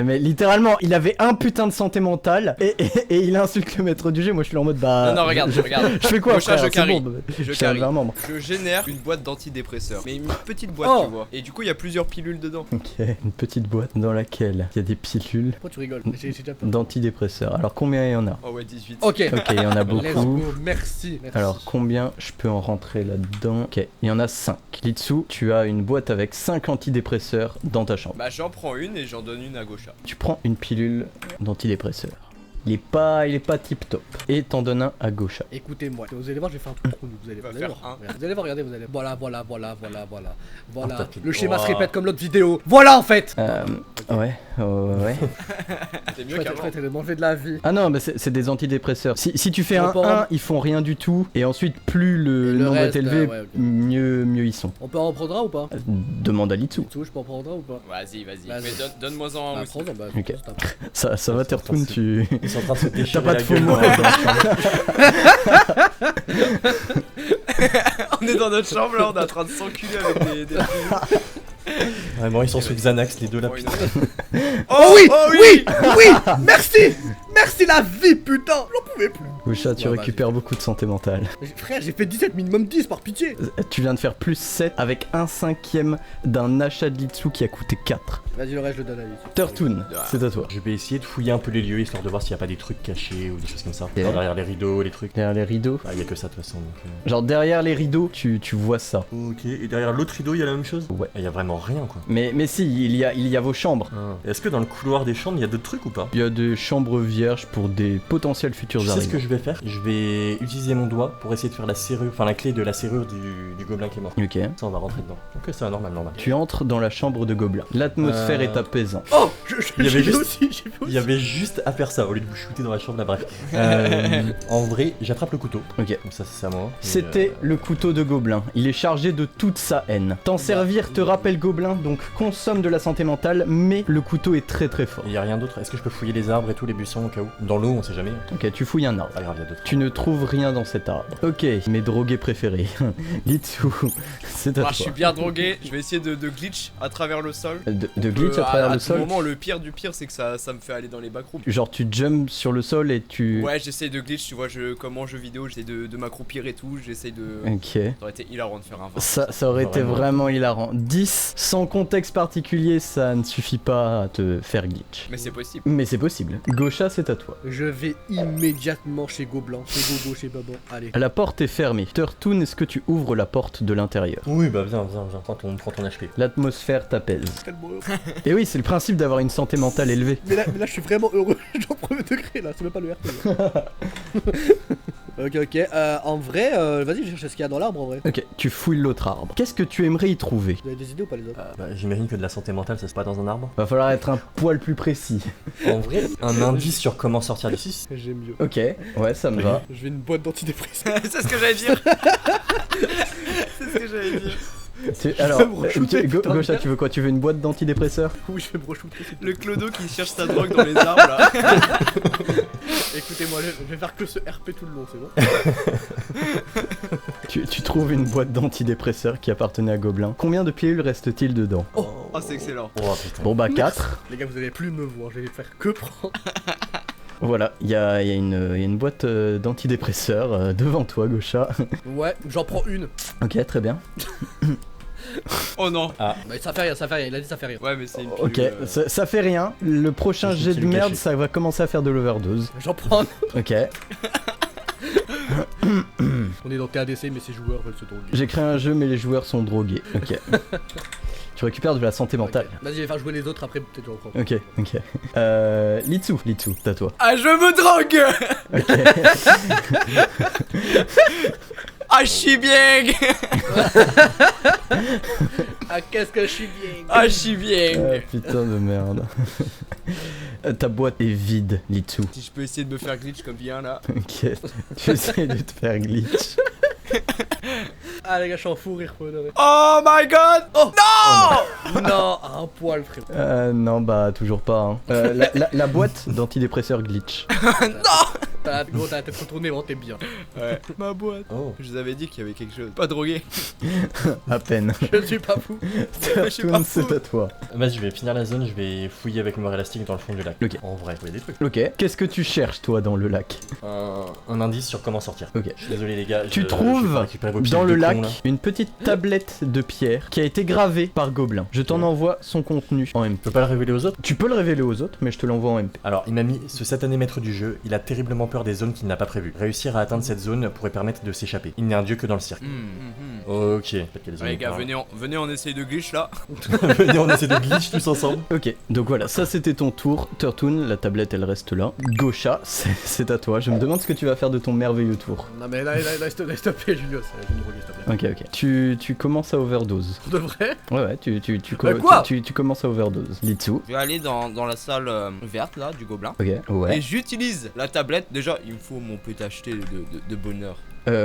Mais littéralement, il avait un putain de santé mentale et il insulte le maître du jeu. Moi, je suis là en mode bah. Non, regarde. Je fais quoi, Gaucha, frère? je C'est carry. bon, Je suis carry. un membre. Je génère une boîte d'antidépresseurs. Mais une petite boîte, Oh. tu vois. Et du coup, il y a plusieurs pilules dedans. Ok, une petite boîte dans laquelle il y a des pilules Pourquoi tu rigoles? J'ai déjà peur. d'antidépresseurs. Alors, combien il y en a? Oh ouais, 18. Ok. Ok, il y en a Let's beaucoup. go, merci. Alors, combien je peux en rentrer là-dedans? Ok, il y en a 5. Litsu, tu as une boîte avec 5 antidépresseurs dans ta chambre. Bah, j'en prends une et j'en donne une à Gaucha. Tu prends une pilule d'antidépresseur. il est pas tip top. Et t'en donnes un à Gaucha. Écoutez-moi, vous allez voir, je vais faire un trou, vous allez Va voir. faire un. Vous allez voir, regardez, vous allez. Voilà. Oh, t'as fait- Le schéma se Wow. répète comme l'autre vidéo. Voilà en fait. Ouais. C'était Je mieux vais qu'avant. traiter de manger de la vie. Ah non, mais c'est des antidépresseurs. Si tu fais On un peut en- 1, ils font rien du tout. Et ensuite, plus le Et le nombre reste, est élevé, ouais, ok. mieux ils sont. On peut en prendre un ou pas? Demande à Litsu. Tu veux, je peux en prendre un ou pas? Vas-y. Vas-y. Mais donne-moi-en un Bah, aussi. prends-en, bah, Ok. c'est un- Ça va, Tertoon, tu. Ils sont en train de se déchirer pas de la faux gueule mots. dans la chambre. On est dans notre chambre là, on est en train de s'enculer avec des... Vraiment, ils sont sous Xanax, les deux là. Oh, putain. Oh oui Oui, merci. Merci la vie, putain. J'en pouvais plus. Gaucha, tu Ouais, récupères beaucoup de santé mentale. Frère, j'ai fait 17 minimum 10 par pitié. Tu viens de faire plus 7 avec 1/5 d'un achat de Litsu qui a coûté 4. Vas-y, le reste je le donne à lui. Tertoon, c'est à toi. Je vais essayer de fouiller un peu les lieux histoire de voir s'il n'y a pas des trucs cachés ou des choses comme ça. Ouais. Genre derrière les rideaux, les trucs. Derrière les rideaux. Ah, il y a que ça de toute façon. Donc, Genre derrière les rideaux, tu vois ça. Ok, et derrière l'autre rideau, il y a la même chose? Ouais. Il y a vraiment rien quoi. Mais si, il y a vos chambres. Est-ce que dans le couloir des chambres, il y a d'autres trucs ou pas? Il y a des chambres vierges pour des potentiels futurs Je sais ce arrivants. que je vais faire. Je vais utiliser mon doigt pour essayer de faire la serrure, enfin la clé de la serrure du gobelin qui est mort. Ok. Ça, on va rentrer dedans. Ok, ça va, normal. Tu entres dans la chambre de gobelin. L'atmosphère est apaisante. Oh, Il y avait j'ai vu juste- aussi, j'ai vu Il aussi. y avait juste à faire ça au lieu de vous shooter dans la chambre là, bref. En vrai, j'attrape le couteau. Ok. Comme ça, c'est à moi. Et, C'était le couteau de Gobelin. Il est chargé de toute sa haine. T'en servir te rappelle Gobelin, donc consomme de la santé mentale, mais le couteau est très très fort. Il y a rien d'autre. Est-ce que je peux fouiller les arbres et tous les buissons au cas où? Dans l'eau, on sait jamais. Ok, tu fouilles un arbre. Pas grave, il y a d'autres. Tu ne trouves rien dans cet arbre. Ok, mes drogués préférés. Litsu, c'est à Ah, je suis toi. bien drogué, je vais essayer de glitch à travers le sol. De glitch à travers le tout sol. moment, le pire du pire, c'est que ça me fait aller dans les backrooms. Genre tu jumps sur le sol et tu... Ouais, j'essaye de glitch, tu vois, comme en jeu vidéo, j'essaie de m'accroupir et tout, j'essaye de... Ok. Ça aurait été hilarant de faire un 20. Ça aurait été vraiment hilarant. 10, sans contexte particulier, ça ne suffit pas à te faire glitch. Mais c'est possible. Mais c'est possible. Gaucha, c'est à toi. Je vais immédiatement chez Gobelin, chez Gogo, chez Baban. Allez. La porte est fermée. Tertoon, est-ce que tu ouvres la porte de l'intérieur? Oui, bah viens. Prends ton HP. L'atmosphère t'apaise. Tellement heureux. Et oui, c'est le principe d'avoir une santé mentale élevée. Mais là, je suis vraiment heureux. J'en premier degré là, c'est même pas le RP. Ok. En vrai, vas-y, je cherche ce qu'il y a dans l'arbre en vrai. Ok, tu fouilles l'autre arbre. Qu'est-ce que tu aimerais y trouver? Vous avez des idées ou pas les autres? Bah, j'imagine que de la santé mentale, ça se passe dans un arbre. Va falloir être un poil plus précis. En vrai, un indice sur comment sortir d'ici. J'aime mieux. Ok, ouais, ça me va. Je vais une boîte d'antidépresseurs. C'est ce que j'allais dire. C'est ce que j'allais dire. Alors, me re-shooter, putain, Gaucha, merde. tu veux quoi? Tu veux une boîte d'antidépresseurs? Oui, je vais me re-shooter. Le clodo qui cherche sa drogue dans les arbres là. Écoutez-moi, je vais faire que ce RP tout le long, c'est bon? Tu trouves une boîte d'antidépresseurs qui appartenait à Gobelin. Combien de pilules reste-t-il dedans? Oh, c'est excellent. Oh putain. Bon bah 4. Les gars, vous allez plus me voir, je vais faire que prendre. Voilà, il y a une boîte d'antidépresseurs devant toi, Gaucha. Ouais, j'en prends une. Ok, très bien. Oh non. Bah, ça fait rien, il a dit ça fait rien. Ouais, mais c'est une Ok, pilule, ça fait rien. Le prochain Juste une jet de pilule merde, cachée. ça va commencer à faire de l'overdose. J'en prends un. Ok. On est dans KDC, mais ces joueurs veulent se droguer. J'ai créé un jeu, mais les joueurs sont drogués. Ok. Tu récupères de la santé mentale. Ok. Vas-y, je vais faire jouer les autres après, peut-être j'en reprends. Ok. Litsu, t'as toi. Ah, je me drogue. Ok. Ah, je suis bien. Ah, qu'est-ce que je suis bien. Ah, je suis bien. Ah, putain de merde. Ta boîte est vide, Litsu. Si je peux essayer de me faire glitch comme bien là. Ok. Tu essaies de te faire glitch. Ah, les gars, je suis en fou rire, faut honorer. Oh my god. Oh non. Non, un poil, frère. Non, bah toujours pas. Hein. La boîte d'antidépresseur glitch. Gros, t'as la tête retournée, bon, t'es bien. Ouais. Ma boîte. Oh. Je vous avais dit qu'il y avait quelque chose. Pas drogué. À peine. Je suis pas fou. je suis pas Tertoon, fou. c'est à toi. Vas-y, je vais finir la zone, je vais fouiller avec mon élastique dans le fond du lac. Ok. En vrai, il y a des trucs. Ok. Qu'est-ce que tu cherches, toi, dans le lac? Un indice sur comment sortir. Ok. Je suis désolé les gars. Tu je trouves vais pas récupérer vos dans piles le de lac con, là. une petite tablette de pierre qui a été gravée par Gobelin. Je t'en envoie son contenu en Je MP. peux pas le révéler aux autres. Tu peux le révéler aux autres, mais je te l'envoie en MP. Alors, il m'a mis ce satané maître du jeu, il a terriblement peur encore des zones qu'il n'a pas prévues. Réussir à atteindre cette zone pourrait permettre de s'échapper. Il n'est un dieu que dans le cirque. Ok. Peut-être qu'il y a des Ouais, les gars, zones venez, on essaye de glitch là. venez, on essaie de glitch tous ensemble. Ok, donc voilà, ça c'était ton tour. Turtoon, la tablette elle reste là. Gaucha, c'est à toi. Je me demande ce que tu vas faire de ton merveilleux tour. Non mais là, s'il te plaît, Julius, je vais me droguer, s'il te plaît. Ok. Tu commences à overdose. Pour de vrai? Ouais, quoi tu commences à overdose. Litsu. Je vais aller dans la salle verte là, du gobelin. Ok, ouais. Et j'utilise la tablette. Déjà, il me faut mon peut acheter de bonheur.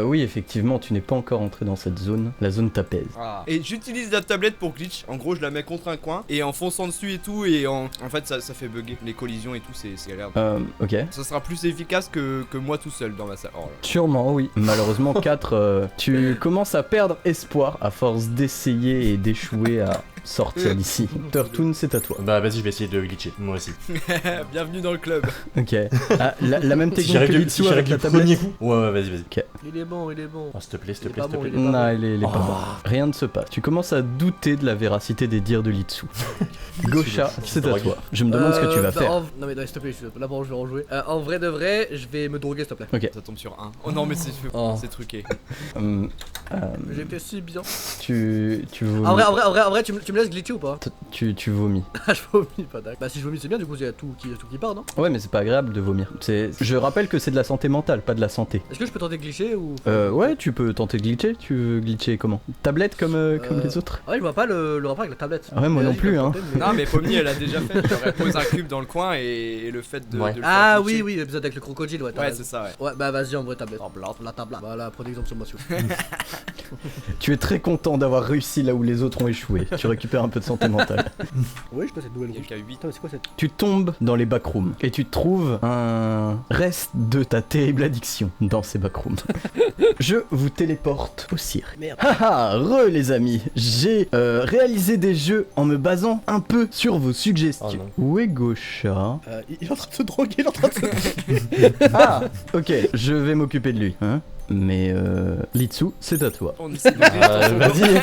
Oui, effectivement, tu n'es pas encore entré dans cette zone. La zone t'apaise. Ah. Et j'utilise la tablette pour glitch. En gros, je la mets contre un coin et en fonçant dessus et tout. Et en fait, ça fait bugger. Les collisions et tout, c'est agréable. Ok. Ça sera plus efficace que moi tout seul dans ma salle. Oh là. Sûrement, oui. Malheureusement, 4, tu commences à perdre espoir à force d'essayer et d'échouer à sortir d'ici. Turtoon, c'est à toi. Bah vas-y, je vais essayer de glitcher, moi aussi. Bienvenue dans le club. Ok. Ah, la même Si technique j'arrive que du Litsu avec la tablette. premier coup. Ouais, vas-y, vas-y. Il est bon, il est bon. Oh, s'il te plaît, s'il te Il est plaît, pas s'il te bon, plaît. il est pas Non, il est pas Oh. bon. Rien ne se passe. Tu commences à douter de la véracité des dires de Litsu. Gaucha, c'est à toi. Je me demande ce que tu vas faire. Non mais s'il te plaît, là bon, je vais rejouer. En vrai de vrai, je vais me droguer, s'il te plaît. Ok. Ça tombe sur 1. Oh non, mais Oh. c'est truqué. J'étais si bien. Tu vomis. En vrai, tu me laisses glitcher ou pas? Tu vomis. Ah, je vomis pas, d'accord. Bah si je vomis c'est bien, du coup il y a tout qui part, non? Ouais, mais c'est pas agréable de vomir. Je rappelle que c'est de la santé mentale, pas de la santé. Est-ce que je peux tenter de glitcher ou... Ouais, tu peux tenter de glitcher. Tu veux glitcher comment? Tablette comme les autres? Ah ouais, je vois pas le rapport avec la tablette. Ouais, moi non Vas-y, plus, je vais hein. tenter, mais- Non, mais Pomni, elle a déjà fait. J'aurais posé un cube dans le coin et le fait de. Ouais. de le Ah faire oui, glitcher. oui, l'épisode avec le crocodile, ouais. t'as Ouais, raison. c'est ça, ouais. Ouais, bah vas-y, en vrai, tablette. La tablette. Voilà, prenez exemple sur moi, s'il vous plaît. Tu es très content d'avoir réussi là où les autres ont échoué. Tu récupères un peu de santé mentale. Oui, je passe cette nouvelle Il y a rouge. qu'à 8. Putain, mais c'est quoi cette... Tu tombes dans les backrooms et tu trouves un reste de ta terrible addiction dans ces backrooms. Je vous téléporte au cirque. Merde. Haha, les amis, j'ai réalisé des jeux en me basant un peu sur vos suggestions. Oh non. Où est Gaucha? Il est en train de se droguer, il est en train de se... Ah, ok, je vais m'occuper de lui, hein. Mais Litsu, c'est à toi. On essaie de glitcher. Vas-y.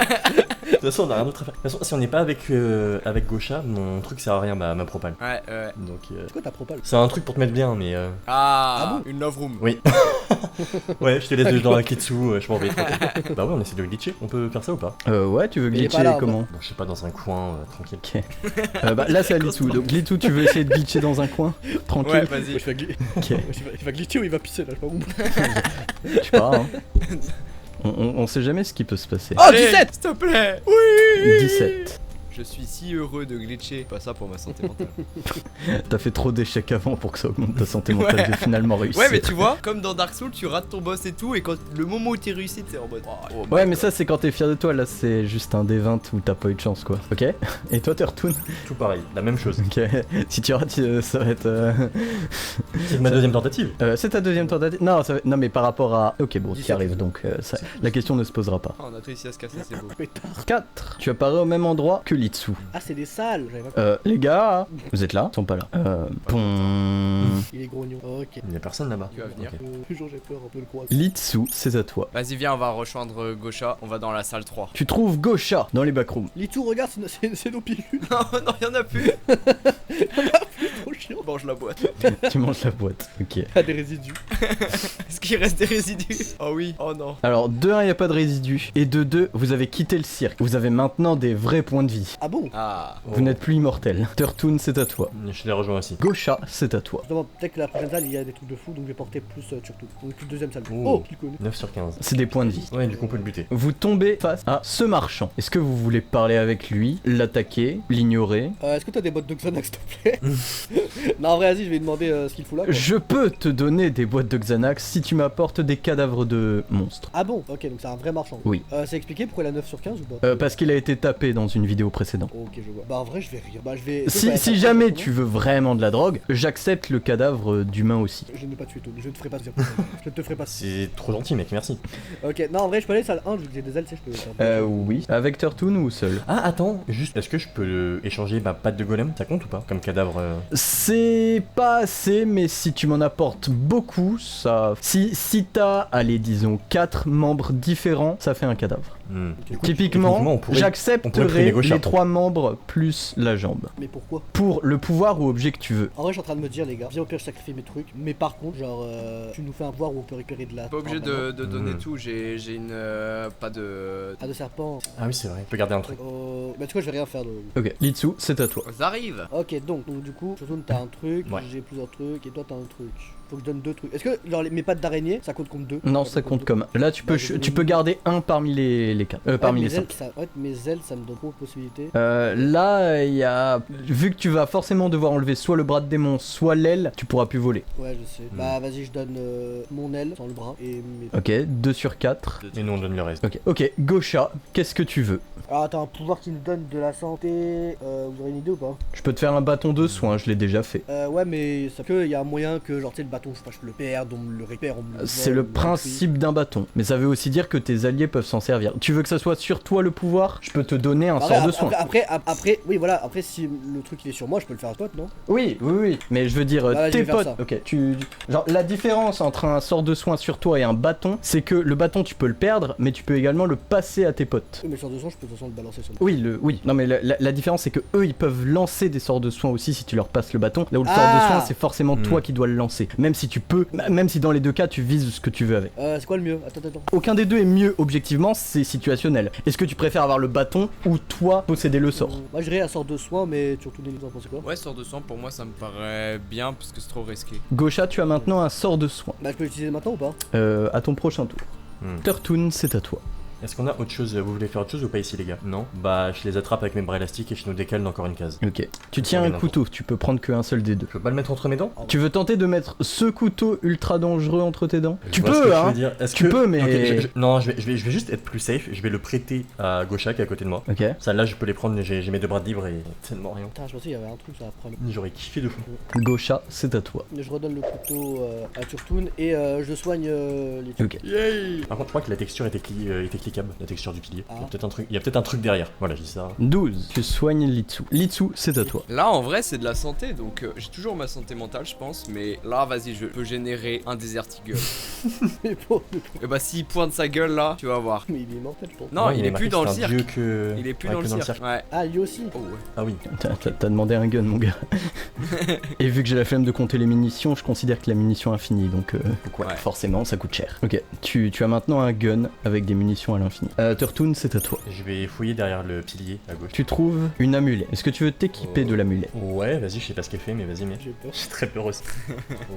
De toute façon, on a rien d'autre à faire. De toute façon, si on n'est pas avec Gaucha, mon truc sert à rien, ma propale. Ouais, ouais. Donc, C'est quoi ta propale? c'est un truc pour te mettre bien, mais Ah, une love room. oui. Ouais, je te laisse dans la Kitsu, je m'en vais. Tranquille. Bah ouais, on essaie de glitcher. On peut faire ça ou pas? Ouais, tu veux Il est glitcher pas là, comment? Bon, je sais pas, dans un coin, tranquille. Ok. Bah là c'est à Litsu, donc Litsu tu veux essayer de glitcher dans un coin? Tranquille. Ouais, Ouais, vas-y. je vais gli- Ok, il va glitcher ou il va pisser là, je sais pas où. tu pars hein. On sait jamais ce qui peut se passer. Oh, Allez, 17! s'il te plaît. Oui. 17. Je suis si heureux de glitcher. Pas ça pour ma santé mentale. T'as fait trop d'échecs avant pour que ça augmente ta santé mentale Ouais. de finalement réussir. Ouais, mais tu vois, comme dans Dark Souls, tu rates ton boss et tout, et quand le moment où t'es réussi, t'es en mode. Oh, Ouais, mais ça c'est quand t'es fier de toi, là c'est juste un D20 où t'as pas eu de chance quoi. Ok. Et toi Turtoon? Tout pareil, la même chose. Ok. Si tu rates, ça va être. C'est ma deuxième tentative. C'est ta deuxième tentative? Non, non, mais par rapport à. Ok, bon, tu 17, arrives donc la question ne se posera pas. Oh, on a réussi à se casser, c'est beau. Pétard. 4. Tu apparais au même endroit que Litsu. Ah, c'est des salles, j'avais pas... Les gars, vous êtes là? Ils sont pas là. Pom. Il est grognon. Ok. Il y a personne là-bas. Tu vas venir. Ok. Toujours j'ai peur un peu le croiser. Litsu, c'est à toi. Vas-y, viens, on va rejoindre Gaucha. On va dans la salle 3. Tu trouves Gaucha dans les backrooms. Litou, regarde, c'est nos pilules. Non, non, y'en a plus. Trop chiant. Mange la boîte. Tu manges la boîte. Ok. Il y a des résidus. Est-ce qu'il reste des résidus? Oh oui. Oh non. Alors, de 1, il n'y a pas de résidus. Et de 2, vous avez quitté le cirque. Vous avez maintenant des vrais points de vie. Ah bon? Ah. Vous n'êtes plus immortel. Turtoon, c'est à toi. Je les rejoins aussi. Gaucha, c'est à toi. Je demande peut-être que la prochaine salle il y a des trucs de fou donc je vais porter plus surtout. Donc plus deuxième salle. Oh. Oh, tu le connais. 9 sur 15. C'est des points de vie. Ouais, du coup, on peut le buter. Vous tombez face à ce marchand. Est-ce que vous voulez parler avec lui, l'attaquer, l'ignorer? Est-ce que t'as des bottes de Xanax s'il te plaît? Non, en vrai, vas-y, je vais lui demander ce qu'il fout là. Quoi. Je peux te donner des boîtes de Xanax si tu m'apportes des cadavres de monstres. Ah bon? Ok, donc c'est un vrai marchand. Oui. C'est expliqué pourquoi il a 9 sur 15 ou pas? Parce qu'il a été tapé dans une vidéo précédente. Ok, je vois. Bah en vrai, je vais rire. Bah je vais. Si jamais tu veux vraiment de la drogue, j'accepte le cadavre d'humain aussi. Je ne vais pas tuer tout, je ne te ferai pas dire. Je ne te ferai pas. C'est trop gentil, mec, merci. Ok, non, en vrai, je peux aller salle 1 vu que j'ai des ailes, tu sais, je peux faire. Oui. Avec Turtoon ou seul? Ah, attends, juste, est-ce que je peux échanger ma patte de golem? Ça compte ou pas? Comme cadavre C'est pas assez, mais si tu m'en apportes beaucoup, ça... Si t'as, allez, disons, 4 membres différents, ça fait un cadavre. Du coup, Typiquement, on pourrait primer j'accepterai Gaucha les pour- 3 membres plus la jambe. Mais pourquoi? Pour le pouvoir ou objet que tu veux. En vrai, je suis en train de me dire, les gars, viens au pire, je sacrifie mes trucs. Mais par contre, genre, tu nous fais un pouvoir où on peut récupérer de la. Pas obligé de donner tout, j'ai une. Pas de. Ah, de serpent. Ah oui, c'est vrai. Tu peux garder un truc. Bah, tu vois, je vais rien faire de. Ok, Litsu, c'est à toi. Ça arrive. Ok, donc du coup, surtout t'as un truc, Ouais. j'ai plusieurs trucs, et toi t'as un truc. Faut que je donne 2 trucs. Est-ce que genre mes pattes d'araignée, ça compte comme 2? Non, ça compte comme. Là, tu peux, Bah, je vais tu peux garder un parmi les 4. Parmi les 5. Mes ailes, ça me donne trop de possibilités. Là, il y a. Vu que tu vas forcément devoir enlever soit le bras de démon, soit l'aile, tu pourras plus voler. Ouais, je sais. Bah, vas-y, je donne mon aile sans le bras et mes. Ok, 2 sur 4. Et nous, on donne le reste. Ok, Gaucha, qu'est-ce que tu veux? Ah, t'as un pouvoir qui me donne de la santé. Vous aurez une idée ou pas? Je peux te faire un bâton de soin, je l'ai déjà fait. Ouais, mais ça que y a un moyen que, genre, tu sais, le bâton, je sais pas, je le perde, on me le récupère, on me le C'est vole, le on me principe d'un bâton, mais ça veut aussi dire que tes alliés peuvent s'en servir. Tu veux que ça soit sur toi le pouvoir? Je peux te donner un Après, sort de soin. Après, oui, voilà, après, si le truc il est sur moi, je peux le faire à pote, non? Oui, mais je veux dire, Bah, je tes vais faire potes. ça. Ok, genre, la différence entre un sort de soin sur toi et un bâton, c'est que le bâton tu peux le perdre, mais tu peux également le passer à tes potes. Oui, mais le sort de son, je peux de toute façon le balancer sur moi. Oui, non mais la différence c'est que eux ils peuvent lancer des sorts de soin aussi si tu leur passes le bâton. Là où le sort Ah de soin c'est forcément toi qui dois le lancer. Même si tu peux, même si dans les deux cas tu vises ce que tu veux avec. C'est quoi le mieux? Attends. Aucun des deux est mieux objectivement, c'est situationnel. Est-ce que tu préfères avoir le bâton ou toi posséder le sort? Moi, je dirais un sort de soin, mais surtout des exemples, c'est quoi? Ouais, sort de sang pour moi ça me paraît bien parce que c'est trop risqué. Gaucha, tu as maintenant un sort de soin. Bah, je peux l'utiliser maintenant ou pas? À ton prochain tour. Turtoon, c'est à toi. Est-ce qu'on a autre chose? Vous voulez faire autre chose ou pas ici, les gars? Non? Bah, je les attrape avec mes bras élastiques et je nous décale d'encore une case. Ok. Tu tiens un couteau, tu peux prendre qu'un seul des deux. Je peux pas le mettre entre mes dents? Tu veux tenter de mettre ce couteau ultra dangereux entre tes dents? Je Tu vois ce que peux, tu hein? veux dire. Est-ce Tu que- peux, mais. Ok, non, je vais juste être plus safe. Je vais le prêter à Gaucha qui est à côté de moi. Ok. Ça, là, je peux les prendre. J'ai mes deux bras de libre et tellement rien. Putain, je pensais qu'il y avait un truc sur la prendre. J'aurais kiffé de fou. Gaucha, c'est à toi. Je redonne le couteau à Turtoon et je soigne les trucs. Ok. Par contre, je crois que la texture était cliquable, la texture du pilier. Ah. Il y a peut-être un truc derrière. Voilà, je dis ça. 12. Tu soignes Litsu. Litsu, c'est à toi. Là en vrai c'est de la santé donc j'ai toujours ma santé mentale je pense mais là vas-y je peux générer un Desert Eagle. Mais bon, Et bah s'il pointe sa gueule là tu vas voir. mais il est mortel, je pense. Non Ouais, il est marqué plus dans que le c'est un cirque. dieu que- Il est plus ouais, dans que le cirque. Ouais. Ah, lui aussi. Oh ouais. Ah oui. T'as demandé un gun, mon gars. Et vu que j'ai la flemme de compter les munitions, je considère que la munition infinie, donc Ouais. forcément ça coûte cher. Ok, tu as maintenant un gun avec des munitions à l'infini. Turtoon, c'est à toi. Je vais fouiller derrière le pilier à gauche. Tu trouves une amulette. Est-ce que tu veux t'équiper de l'amulette? Ouais, vas-y, je sais pas ce qu'elle fait, mais vas-y, mais. J'ai peur. J'ai très peur aussi.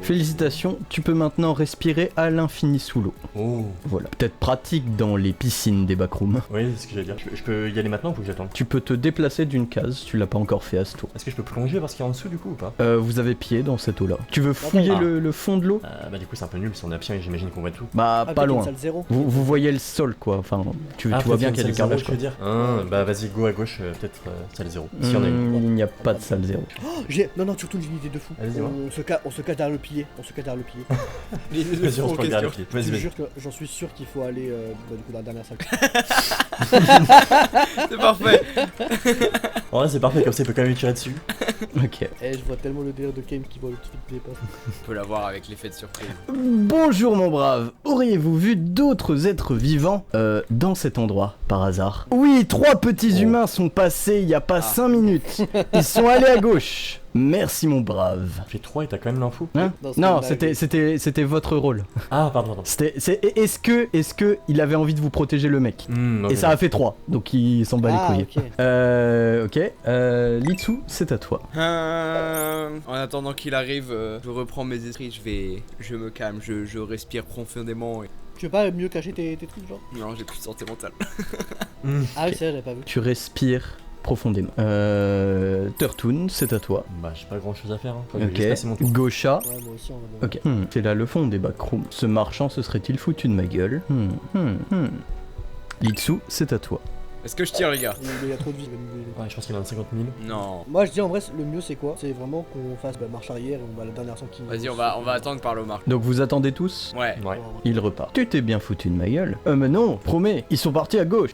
Félicitations, tu peux maintenant respirer à l'infini sous l'eau. Oh. Voilà. Peut-être pratique dans les piscines des backrooms. Oui, c'est ce que j'allais dire. Je peux y aller maintenant ou faut que j'attende? Tu peux te déplacer d'une case, tu l'as pas encore fait à ce tour. Est-ce que je peux plonger parce qu'il y a en dessous du coup ou pas? Vous avez pied dans cette eau-là. Tu veux fouiller Ah. le fond de l'eau? Bah du coup c'est un peu nul si on a pied et j'imagine qu'on voit tout. Bah, Ah, pas peut-être une loin. salle zéro. Vous voyez le sol, quoi. Enfin, tu vois bien qu'il y a du carrelage, je quoi. veux dire. Bah vas-y, go à gauche, peut-être salle 0. Si on a une. Il n'y a pas de salle zéro. Non, Turtoon, j'ai une idée de fou. Vas-y, dis-moi. On se cache derrière le pilier. Vas-y, on se prend derrière le pied. Je Vas-y, te vas-y. jure que j'en suis sûr qu'il faut aller du coup dans la dernière salle. C'est parfait. En vrai, c'est parfait, comme ça il peut quand même lui tirer dessus. Ok. Eh, je vois tellement le délire de Kame qui voit le truc des passes. On peut l'avoir avec l'effet de surprise. Bonjour mon brave, auriez-vous vu d'autres êtres vivants dans cet endroit par hasard? Oui, 3 petits humains sont passés il y a pas 5 minutes. Ils sont allés à gauche. Merci mon brave. J'ai 3 et t'as quand même l'info. Hein? Non, c'est Non, une blague. c'était votre rôle. Ah, pardon. Est-ce que il avait envie de vous protéger le mec? Et ça a fait 3, donc il s'en bat les couilles. Ok. Litsu, c'est à toi. En attendant qu'il arrive, je reprends mes esprits, je me calme, je respire profondément. Et... Tu veux pas mieux cacher tes trucs, genre? Non, j'ai plus de santé mentale. Ah oui, c'est vrai, j'avais pas vu. Tu respires profondément. Turtoon, c'est à toi. Bah, j'ai pas grand chose à faire. Hein. Faut que je laisse passer mon Ok. tour. Gaucha. Ouais, moi aussi, on va Ok. C'est là le fond des backrooms. Ce marchand se serait-il foutu de ma gueule? Litsu, c'est à toi. Est-ce que je tire les gars? Il y a trop de vie, il va nous brûler. Ouais, je pense qu'il en a 50 000. Non. Moi je dis en vrai le mieux c'est quoi? C'est vraiment qu'on fasse marche arrière et on va à la dernière son qui. Vas-y, on va attendre par le marque. Donc vous attendez tous? Ouais. Ouais. Il repart. Tu t'es bien foutu de ma gueule? Mais non, promets, ils sont partis à gauche.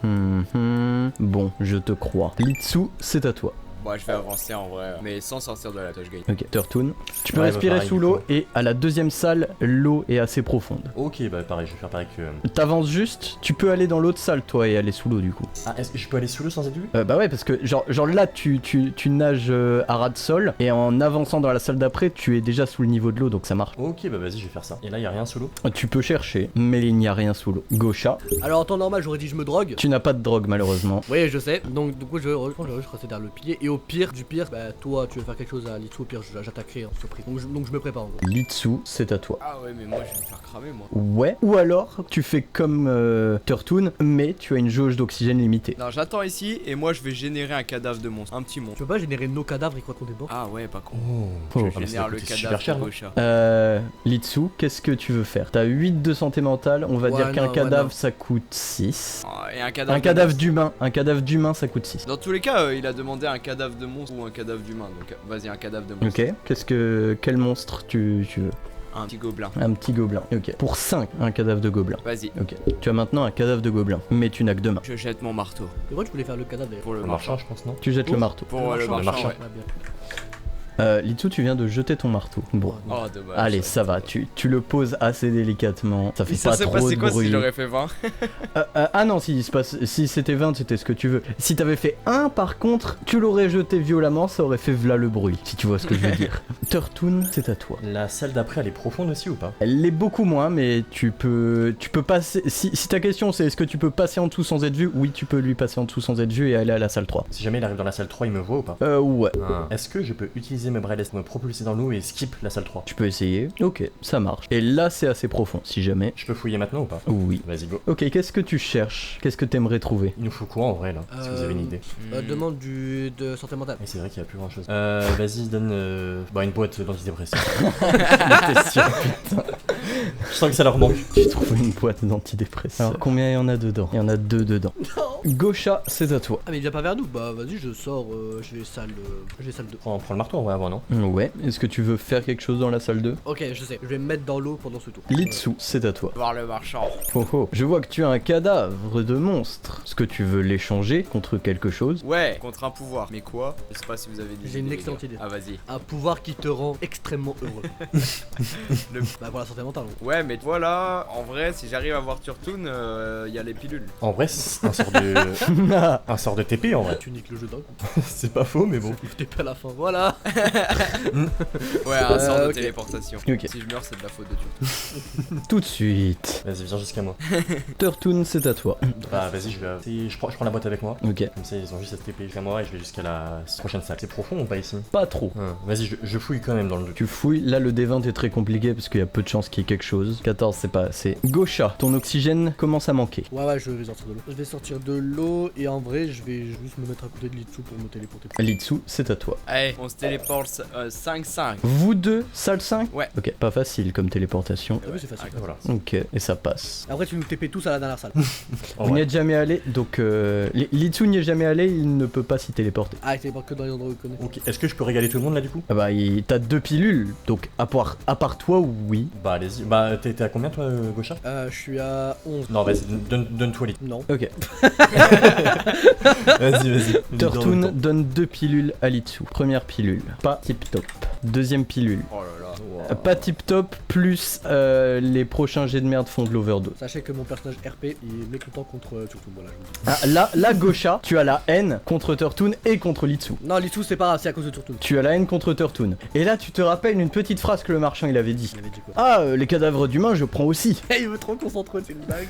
Bon, je te crois. Litsu, c'est à toi. Bon, je vais avancer en vrai, mais sans sortir de la touch gate. Ok, Turtoon. Tu peux Ouais, respirer pareil, sous du l'eau coup. et à la deuxième salle, l'eau est assez profonde. Ok, bah pareil, je vais faire pareil que. T'avances juste, tu peux aller dans l'autre salle toi et aller sous l'eau du coup. Ah, est-ce que je peux aller sous l'eau sans être vu? Bah ouais, parce que genre là tu nages à ras de sol et en avançant dans la salle d'après, tu es déjà sous le niveau de l'eau donc ça marche. Ok, bah vas-y, je vais faire ça. Et là, y a rien sous l'eau? Tu peux chercher, mais il n'y a rien sous l'eau. Gaucha, Alors en temps normal, j'aurais dit je me drogue. tu n'as pas de drogue malheureusement. Oui, je sais. Donc du coup, je vais juste rester derrière le pilier. Et au pire, bah toi, tu veux faire quelque chose à Litsu, au pire, j'attaquerai en surprise. Donc je me prépare en gros. Litsu, c'est à toi. Ah ouais, mais moi je vais me faire cramer moi. Ouais. Ou alors, tu fais comme Turtoon, mais tu as une jauge d'oxygène limitée. Non, j'attends ici et moi je vais générer un cadavre de monstre, un petit monstre. Tu peux pas générer nos cadavres et quoi qu'on est mort? Ah ouais, pas con. Oh, Oh. Je génère le super cadavre cher, de non? Gaucha. Litsu, qu'est-ce que tu veux faire? T'as 8 de santé mentale, on va Ouais, dire qu'un non, cadavre non. ça coûte 6. Ah, et un cadavre. Un de cadavre monstre. d'humain ça coûte 6. Dans tous les cas, il a demandé un cadavre de monstre ou un cadavre d'humain, donc vas-y, un cadavre de monstre. Ok, quel monstre tu veux? Un petit gobelin. Un petit gobelin. Ok. Pour 5, un cadavre de gobelin. Vas-y, Ok. Tu as maintenant un cadavre de gobelin, mais tu n'as que 2 mains. je jette mon marteau Et moi, tu voulais faire le cadavre d'ailleurs. pour le Le marchand. marchand, je pense, non? Tu jettes le Ouf. marteau. Pour le marchand. marchand, marchand. ouais. Ah, bien. Litsu, tu viens de jeter ton marteau. Bon. Oh, dommage. Allez, ça va, tu le poses assez délicatement. Ça fait Ça pas s'est trop passé de quoi bruit. si j'aurais fait 20? Ah non, si c'était 20, c'était ce que tu veux. Si t'avais fait 1, par contre, tu l'aurais jeté violemment, ça aurait fait v'là le bruit, si tu vois ce que je veux dire. Turtoon, c'est à toi. La salle d'après, elle est profonde aussi ou pas? Elle l'est beaucoup moins, mais tu peux passer. Si ta question c'est est-ce que tu peux passer en dessous sans être vu, oui, tu peux lui passer en dessous sans être vu et aller à la salle 3. Si jamais il arrive dans la salle 3, il me voit ou pas? Ouais. Est-ce que je peux utiliser mes bracelets pour me propulser dans l'eau et skip la salle 3? Tu peux essayer. Ok, ça marche. Et là, c'est assez profond, si jamais. Je peux fouiller maintenant ou pas? Oui. Vas-y, go. Ok, qu'est-ce que tu cherches? Qu'est-ce que t'aimerais trouver? Il nous faut quoi en vrai là? Si vous avez une idée. Demande de santé mentale. Et c'est vrai qu'il y a plus grand chose. Vas-y, donne une boîte d'antidépresseurs. T'es sûr, putain. Je sens que ça leur manque. Tu trouves une boîte d'antidépresseurs. Alors, combien il y en a dedans? Il y en a 2 dedans. Gaucha, c'est à toi. Ah, mais il vient pas vers nous. Bah, vas-y, je sors. Je vais salle 2. Prends le marteau en vrai avant, non? Ouais. Est-ce que tu veux faire quelque chose dans la salle 2? Ok, je sais. Je vais me mettre dans l'eau pendant ce tour. Litsu, c'est à toi. Voir le marchand. Oh oh. Je vois que tu as un cadavre de monstre. Est-ce que tu veux l'échanger contre quelque chose? Ouais, contre un pouvoir. Mais quoi? Je sais pas si vous avez dit. J'ai une excellente idée. Ah, vas-y. Un pouvoir qui te rend extrêmement heureux. Bah, pour la santé mentale. en gros. Ouais, mais voilà, en vrai, si j'arrive à voir Turtoon, il y a les pilules. En vrai, c'est un sort de TP en vrai. Tu niques le jeu d'un coup. C'est pas faux, mais bon. T'es pas à la fin. Voilà. Ouais, un sort de ok. téléportation. Ok. Si je meurs, c'est de la faute de Turtoon. Tout de suite. Vas-y, viens jusqu'à moi. Turtoon, c'est à toi. Bah, vas-y, je prends la boîte avec moi. Ok. Comme ça, ils ont juste à se TP jusqu'à moi et je vais jusqu'à la prochaine salle. C'est profond ou pas ici? Pas trop. Vas-y, je fouille quand même dans le doute. Tu fouilles, là le D20 est très compliqué parce qu'il y a peu de chances qu'il y ait quelque chose. 14 c'est pas assez. Gaucha, ton oxygène commence à manquer. Ouais, je vais sortir de l'eau. Je vais sortir de l'eau et en vrai, je vais juste me mettre à côté de Litsu pour me téléporter. Litsu, c'est à toi. Allez, on se téléporte 5-5. Vous deux, salle 5? Ouais. Ok, pas facile comme téléportation. Ah oui, c'est facile. Voilà. Ok, et ça passe. Après, tu nous TP tous à la dernière salle. En Vous n'y vrai. êtes jamais allé, donc Litsu n'y est jamais allé, il ne peut pas s'y téléporter. Ah, il téléporte que dans les endroits où il connaît. Ok, est-ce que je peux régaler tout le monde là du coup? Ah bah, t'as 2 pilules, donc à part toi, oui. Bah, allez-y. Bah, t'es à combien toi, Gaucha? Je suis à 11. Non, vas-y, donne-toi les. Non. Ok. Vas-y. Turtoon donne 2 pilules à Litsu. Première pilule, pas tip top. Deuxième pilule, Oh là là. pas tip top, plus les prochains jets de merde font de l'overdose. Sachez que mon personnage RP il est mécontent contre Turtoon. Voilà, je vous dis. Là, Gaucha, tu as la haine contre Turtoon et contre Litsu. Non, Litsu, c'est pas grave, c'est à cause de Turtoon. Tu as la haine contre Turtoon. Et là, tu te rappelles une petite phrase que le marchand il avait dit. Il avait dit quoi? Ah, les cadavres d'humains, je prends aussi. Il veut trop concentrer, c'est une blague.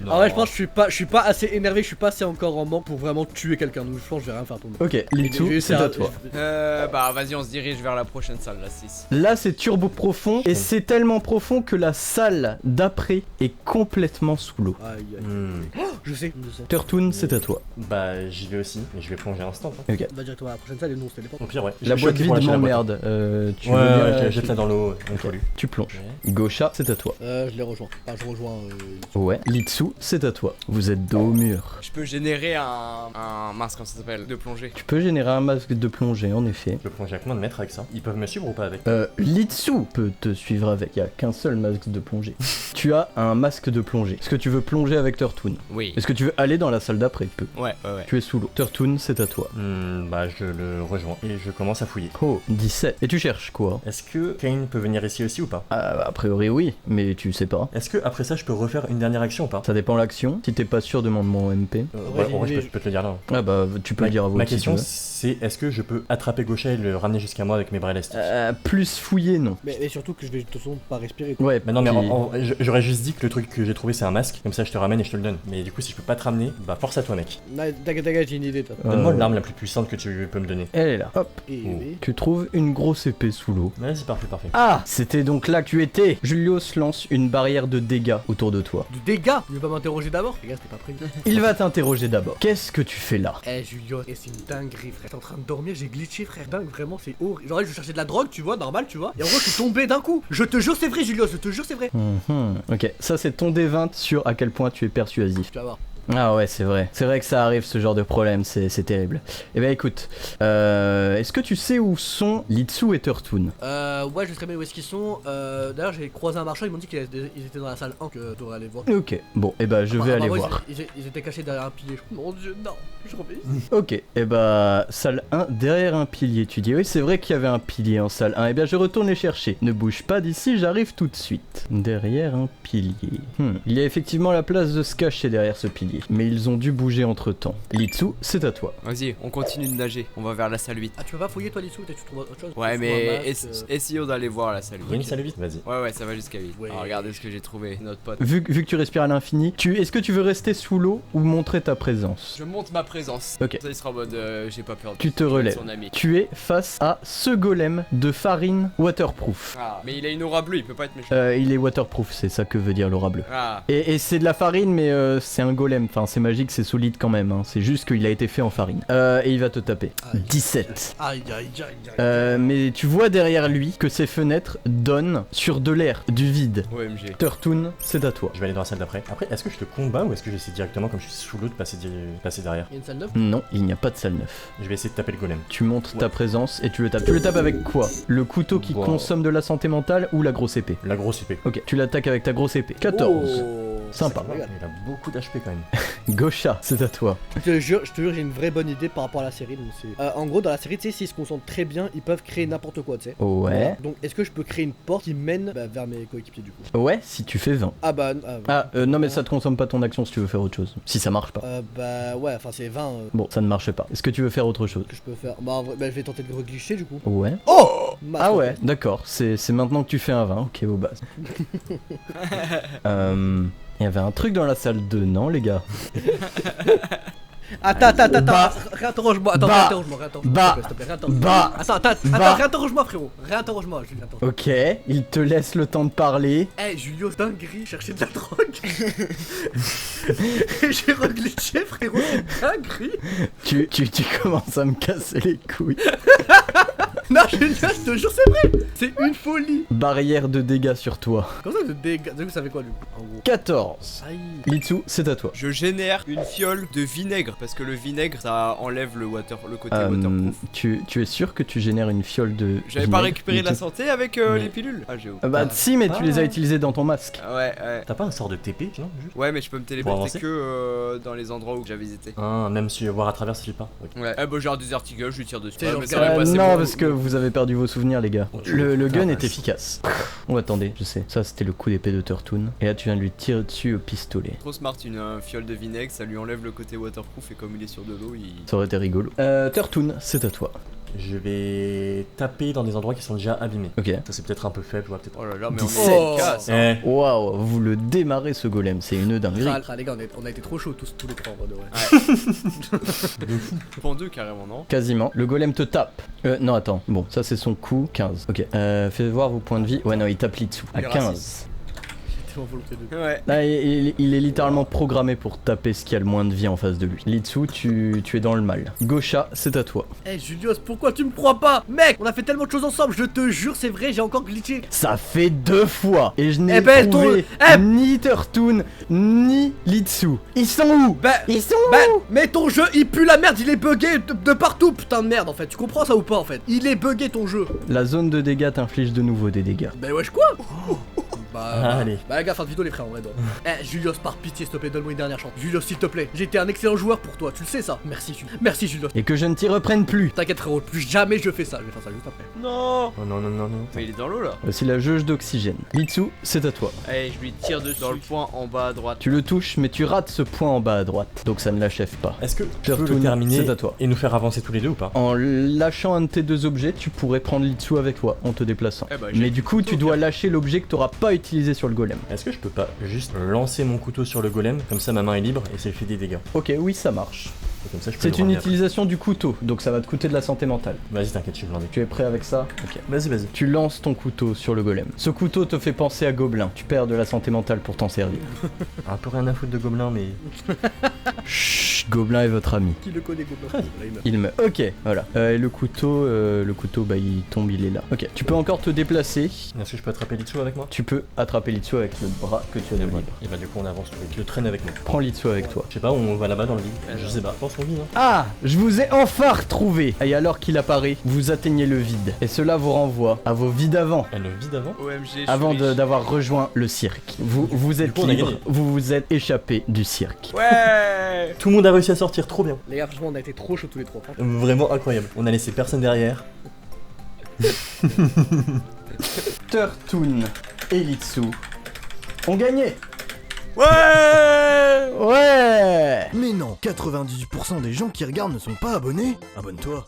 En vrai, je pense que je suis pas assez énervé, je suis pas assez encore en manque pour vraiment tuer quelqu'un. Donc je pense que je vais rien faire pour moi. Ok, Litsu, c'est à toi. Bah, vas-y, on se dirige vers la prochaine salle, la 6. Là, c'est turbo profond et c'est tellement profond que la salle d'après est complètement sous l'eau. Aïe, aïe. Je sais. Turtoon, c'est à toi. Bah, j'y vais aussi, mais je vais plonger instant. Hein. Ok. On va directement à la prochaine salle et nous on se téléporte. Au pire, ouais. La Je boîte suis ok pour vide lâcher la boîte. m'emmerde. Tu Ouais, veux bien, ouais, jette-la dans l'eau, on pollue. tu plonges. Gaucha, c'est à toi. Je les rejoins. Enfin, je rejoins. Ouais. Litsu, c'est à toi. Vous êtes dos au mur. Je peux générer un masque, comment ça s'appelle? De plongée. Tu peux générer un masque de plongée, en effet. Je peux plonger à combien de mètres avec ça? Ils peuvent me suivre ou pas avec? Litsu peut te suivre avec. Il y a qu'un seul masque de plongée. Tu as un masque de plongée. Est-ce que tu veux plonger avec Turtoon? Oui. Est-ce que tu veux aller dans la salle d'après? Tu peux. Ouais. Tu es sous l'eau. Turtoon, c'est à toi. Bah je le rejoins et je commence à fouiller. Oh, 17. Et tu cherches quoi? Est-ce que Kane peut venir ici aussi ou pas? A priori oui, mais tu sais pas. Est-ce que après ça je peux refaire une dernière action ou pas? Ça dépend de l'action. Si t'es pas sûr, demande-moi en MP. En vrai, je peux te le dire là. Ah bah, tu peux le dire à vous. Ma si tu question veux. c'est est-ce que je peux attraper Gaucha et le ramener jusqu'à moi avec mes bras élastiques? Plus fouillé, non. Mais surtout que je vais de toute façon pas respirer. Quoi. Ouais, Mais non, mais puis- j'aurais juste dit que le truc que j'ai trouvé c'est un masque, comme ça je te ramène et je te le donne. Mais du coup, si je peux pas te ramener, bah force à toi, mec. T'inquiète, j'ai une idée toi. Donne-moi l'arme la plus puissante que tu peux me donner. Elle est là. Hop. Et Oh. oui. Tu trouves une grosse épée sous l'eau. Vas-y, parfait, parfait. Ah, c'était donc là que tu étais. Julius lance une barrière de dégâts autour de toi. Du dégât. Tu veux pas m'interroger d'abord? Les gars, c'était pas prévu. Il va t'interroger d'abord. Qu'est-ce que tu fais là? Eh Julio, c'est une dinguerie frère. T'es en train de dormir, j'ai glitché frère. Dingue, vraiment c'est horrible. Genre je cherchais de la drogue, tu vois, normal, tu vois. Et en gros je suis tombé d'un coup. Je te jure c'est vrai Julio, je te jure c'est vrai. Ok, ça c'est ton D20 sur à quel point tu es persuasif. Tu vas voir. Ah ouais, c'est vrai. C'est vrai que ça arrive ce genre de problème, c'est terrible. Eh ben écoute, est-ce que tu sais où sont Litsu et Turtoon? Ouais, je sais bien où est-ce qu'ils sont. D'ailleurs, j'ai croisé un marchand, ils m'ont dit qu'ils étaient dans la salle 1 que tu aurais aller voir. Ok, bon, eh ben je vais aller voir. Ils étaient cachés derrière un pilier. Mon dieu, non, je reviens. Ok, et bah salle 1 derrière un pilier. Tu dis oui, c'est vrai qu'il y avait un pilier en salle 1. Eh bien je retourne les chercher. Ne bouge pas d'ici, j'arrive tout de suite. Derrière un pilier. Il y a effectivement la place de se cacher derrière ce pilier. Mais ils ont dû bouger entre temps. Litsu, c'est à toi. Vas-y, on continue de nager. On va vers la salle 8. Ah, tu peux pas fouiller toi, Lissou? Tu trouves autre chose? Ouais, Tu mais trouves un masque, essayons d'aller voir la salle Il y a une 8. salle vite, vas-y. Ouais, ça va jusqu'à 8. Ouais. Alors, regardez ce que j'ai trouvé, notre pote. Vu que tu respires à l'infini, est-ce que tu veux rester sous l'eau ou montrer ta présence? Je monte ma présence. Ok. Ça, il sera en mode j'ai pas peur de Tu te relèves. son ami. Tu es face à ce golem de farine waterproof. Ah, mais il a une aura bleue, il peut pas être méchant. Il est waterproof, c'est ça que veut dire l'aura bleue. Ah, Et c'est de la farine, mais c'est un golem. Enfin, c'est magique, c'est solide quand même. Hein. C'est juste qu'il a été fait en farine. Et il va te taper. Aïe. 17. Aïe, aïe, aïe, aïe. Mais tu vois derrière lui que ses fenêtres donnent sur de l'air, du vide. OMG. Turtoon, c'est à toi. Je vais aller dans la salle d'après. Après, est-ce que je te combats ou est-ce que j'essaie directement, comme je suis sous l'eau, de passer derrière? Il y a une salle 9? Non, il n'y a pas de salle 9. Je vais essayer de taper le golem. Tu montres ta présence et tu le tapes. Tu le tapes avec quoi? Le couteau qui Wow. consomme de la santé mentale ou la grosse épée? La grosse épée. Ok, tu l'attaques avec ta grosse épée. 14. Oh. Sympa. Regarde. Il a beaucoup d'HP quand même. Gaucha, c'est à toi. Je te jure, j'ai une vraie bonne idée par rapport à la série. Donc c'est, en gros, dans la série, tu sais, s'ils se concentrent très bien, ils peuvent créer n'importe quoi, tu sais. Ouais. Donc, est-ce que je peux créer une porte qui mène vers mes coéquipiers du coup? Ouais, si tu fais 20. Ah bah, Non mais ça te consomme pas ton action si tu veux faire autre chose. Si ça marche pas. bah ouais, enfin c'est 20 Bon, ça ne marchait pas. Est-ce que tu veux faire autre chose? que je peux faire. Bah, en vrai, bah je vais tenter de reglitcher du coup. Ouais. Oh Ah ouais, d'accord. C'est maintenant que tu fais un 20. Ok, aux bases. Il y avait un truc dans la salle 2, non les gars? Attends, Bah. réinterroge-moi, attends, Bah. réinterroge-moi, Bah. s'il te plaît, réinterroge-moi. Bah. Attends, réinterroge-moi frérot, réinterroge-moi, Julien, attends. Ok, il te laisse le temps de parler. Eh, Julio, dinguerie, chercher de la drogue. Et j'ai reglitché frérot, c'est dinguerie. Tu commences à me casser les couilles. Non, Julien, je te jure, c'est vrai, c'est une folie. Barrière de dégâts sur toi. Comment ça de dégâts? Du coup, ça fait quoi du coup, en gros? 14. Aïe. Litsu, c'est à toi. Je génère une fiole de vinaigre parce que le vinaigre ça enlève le côté waterproof. Tu es sûr que tu génères une fiole de J'avais pas vinaigre, récupéré la Litsu? santé avec Mais- les pilules. Ah, j'ai oublié. Bah si, mais tu les as utilisées dans ton masque. Ouais, T'as pas un sort de TP, non juste ouais, mais je peux me téléporter avancer que dans les endroits où j'avais visité. Ah, même si voir à travers si j'ai pas. Ok. Ouais, bah j'ai un désert eagle, je lui tire dessus. T'es Ouais, dans mais le ça va cas- passer non, bon. parce que vous avez perdu vos souvenirs, les gars. Oh, tu Le veux- gun Ah, est ouais. efficace. Oh, attendez, je sais. Ça, c'était le coup d'épée de Turtoon. Et là, tu viens de lui tirer dessus au pistolet. Trop smart, une fiole de vinaigre, ça lui enlève le côté waterproof et comme il est sur de l'eau, il. Ça aurait été rigolo. Turtoon, c'est à toi. Je vais taper dans des endroits qui sont déjà abîmés. Ok. Ça c'est peut-être un peu faible, je vois peut-être. Oh là là, mais 17. on est casse. Hein. Eh, Waouh, vous le démarrez ce golem, c'est une dinguerie. Ah, les gars, on a été trop chaud tous les trois en vrai de vrai. Pan 2 carrément, non? Quasiment. Le golem te tape. Non, attends. Bon, ça c'est son coup. 15. Ok. Fais voir vos points de vie. Ouais, non, il tape Litsu. À Il est 15. en volonté de. Ouais. Là, il est littéralement programmé pour taper ce qui a le moins de vie en face de lui. Litsu, tu es dans le mal. Gaucha, c'est à toi. Eh Julius, pourquoi tu me crois pas? Mec, on a fait tellement de choses ensemble, je te jure, c'est vrai, j'ai encore glitché. Ça fait 2 fois et je n'ai Eh ben, trouvé eh ni Turtoon ni Litsu. Ils sont où? Bah, Ils sont bah, où? mais ton jeu il pue la merde, il est bugué de partout, putain de merde en fait. Tu comprends ça ou pas en fait? Il est bugué ton jeu. La zone de dégâts t'inflige de nouveau des dégâts. Bah wesh quoi? Allez. Bah les gars, fin de vidéo les frères en vrai. Eh Julius, par pitié s'il te plaît, donne-moi une dernière chance. Julius s'il te plaît, j'ai été un excellent joueur pour toi, tu le sais ça. Merci Julius. Merci Julius. Et que je ne t'y reprenne plus. T'inquiète frérot, plus jamais je fais ça, je vais faire ça juste après. Non. Oh non, non, non, non. Mais il est dans l'eau là. Voici la jauge d'oxygène. Litsu, c'est à toi. Allez, je lui tire dessus. Dans le point en bas à droite. Tu le touches, mais tu rates ce point en bas à droite. Donc ça ne l'achève pas. Est-ce que tu peux Turtoon, le terminer c'est à toi. et nous faire avancer tous les deux ou pas? En lâchant un de tes 2 objets, tu pourrais prendre Litsu avec toi en te déplaçant. Eh bah, j'ai Mais du coup, tu dois lâcher l'objet que tu n'auras pas utilisé sur le golem. Est-ce que je peux pas juste lancer mon couteau sur le golem, comme ça ma main est libre et ça lui fait des dégâts? Ok, oui, ça marche. Et comme ça je peux C'est le une ramener après. utilisation du couteau, donc ça va te coûter de la santé mentale. Vas-y, t'inquiète, je suis blindé. Tu es prêt avec ça? Ok. Vas-y, vas-y. Tu lances ton couteau sur le golem. Ce couteau te fait penser à Gobelin. Tu perds de la santé mentale pour t'en servir. Un peu rien à foutre de gobelin, mais. Chut, Gobelin est votre ami. Qui le connaît Gobelin? Là, il meurt. Il meurt. Ok, voilà. Et le couteau, bah il tombe, il est là. Ok. Tu peux encore te déplacer. Est-ce que je peux attraper Litsu avec moi? Tu peux attraper Litsu avec le bras que tu as de libre. Et bah du coup on avance tous les deux. Je le traîne avec moi. Prends Litsu avec toi. Je sais pas, on va là-bas dans le vide. Je sais pas, je pense qu'on vit, hein. Ah, je vous ai enfin retrouvé. Et alors qu'il apparaît, vous atteignez le vide. Et cela vous renvoie à vos vies d'avant. Elle le vit d'avant? OMG. Avant d'avoir rejoint le cirque. Vous êtes coup, on a libre, gagné. vous vous êtes échappé du cirque. Ouais. Tout le monde a réussi à sortir, trop bien. Les gars, franchement, on a été trop chaud tous les trois. Franchement. Vraiment incroyable. On a laissé personne derrière. Turtoon et Litsu ont gagné. Ouais. Ouais. Mais non, 98% des gens qui regardent ne sont pas abonnés. Abonne-toi.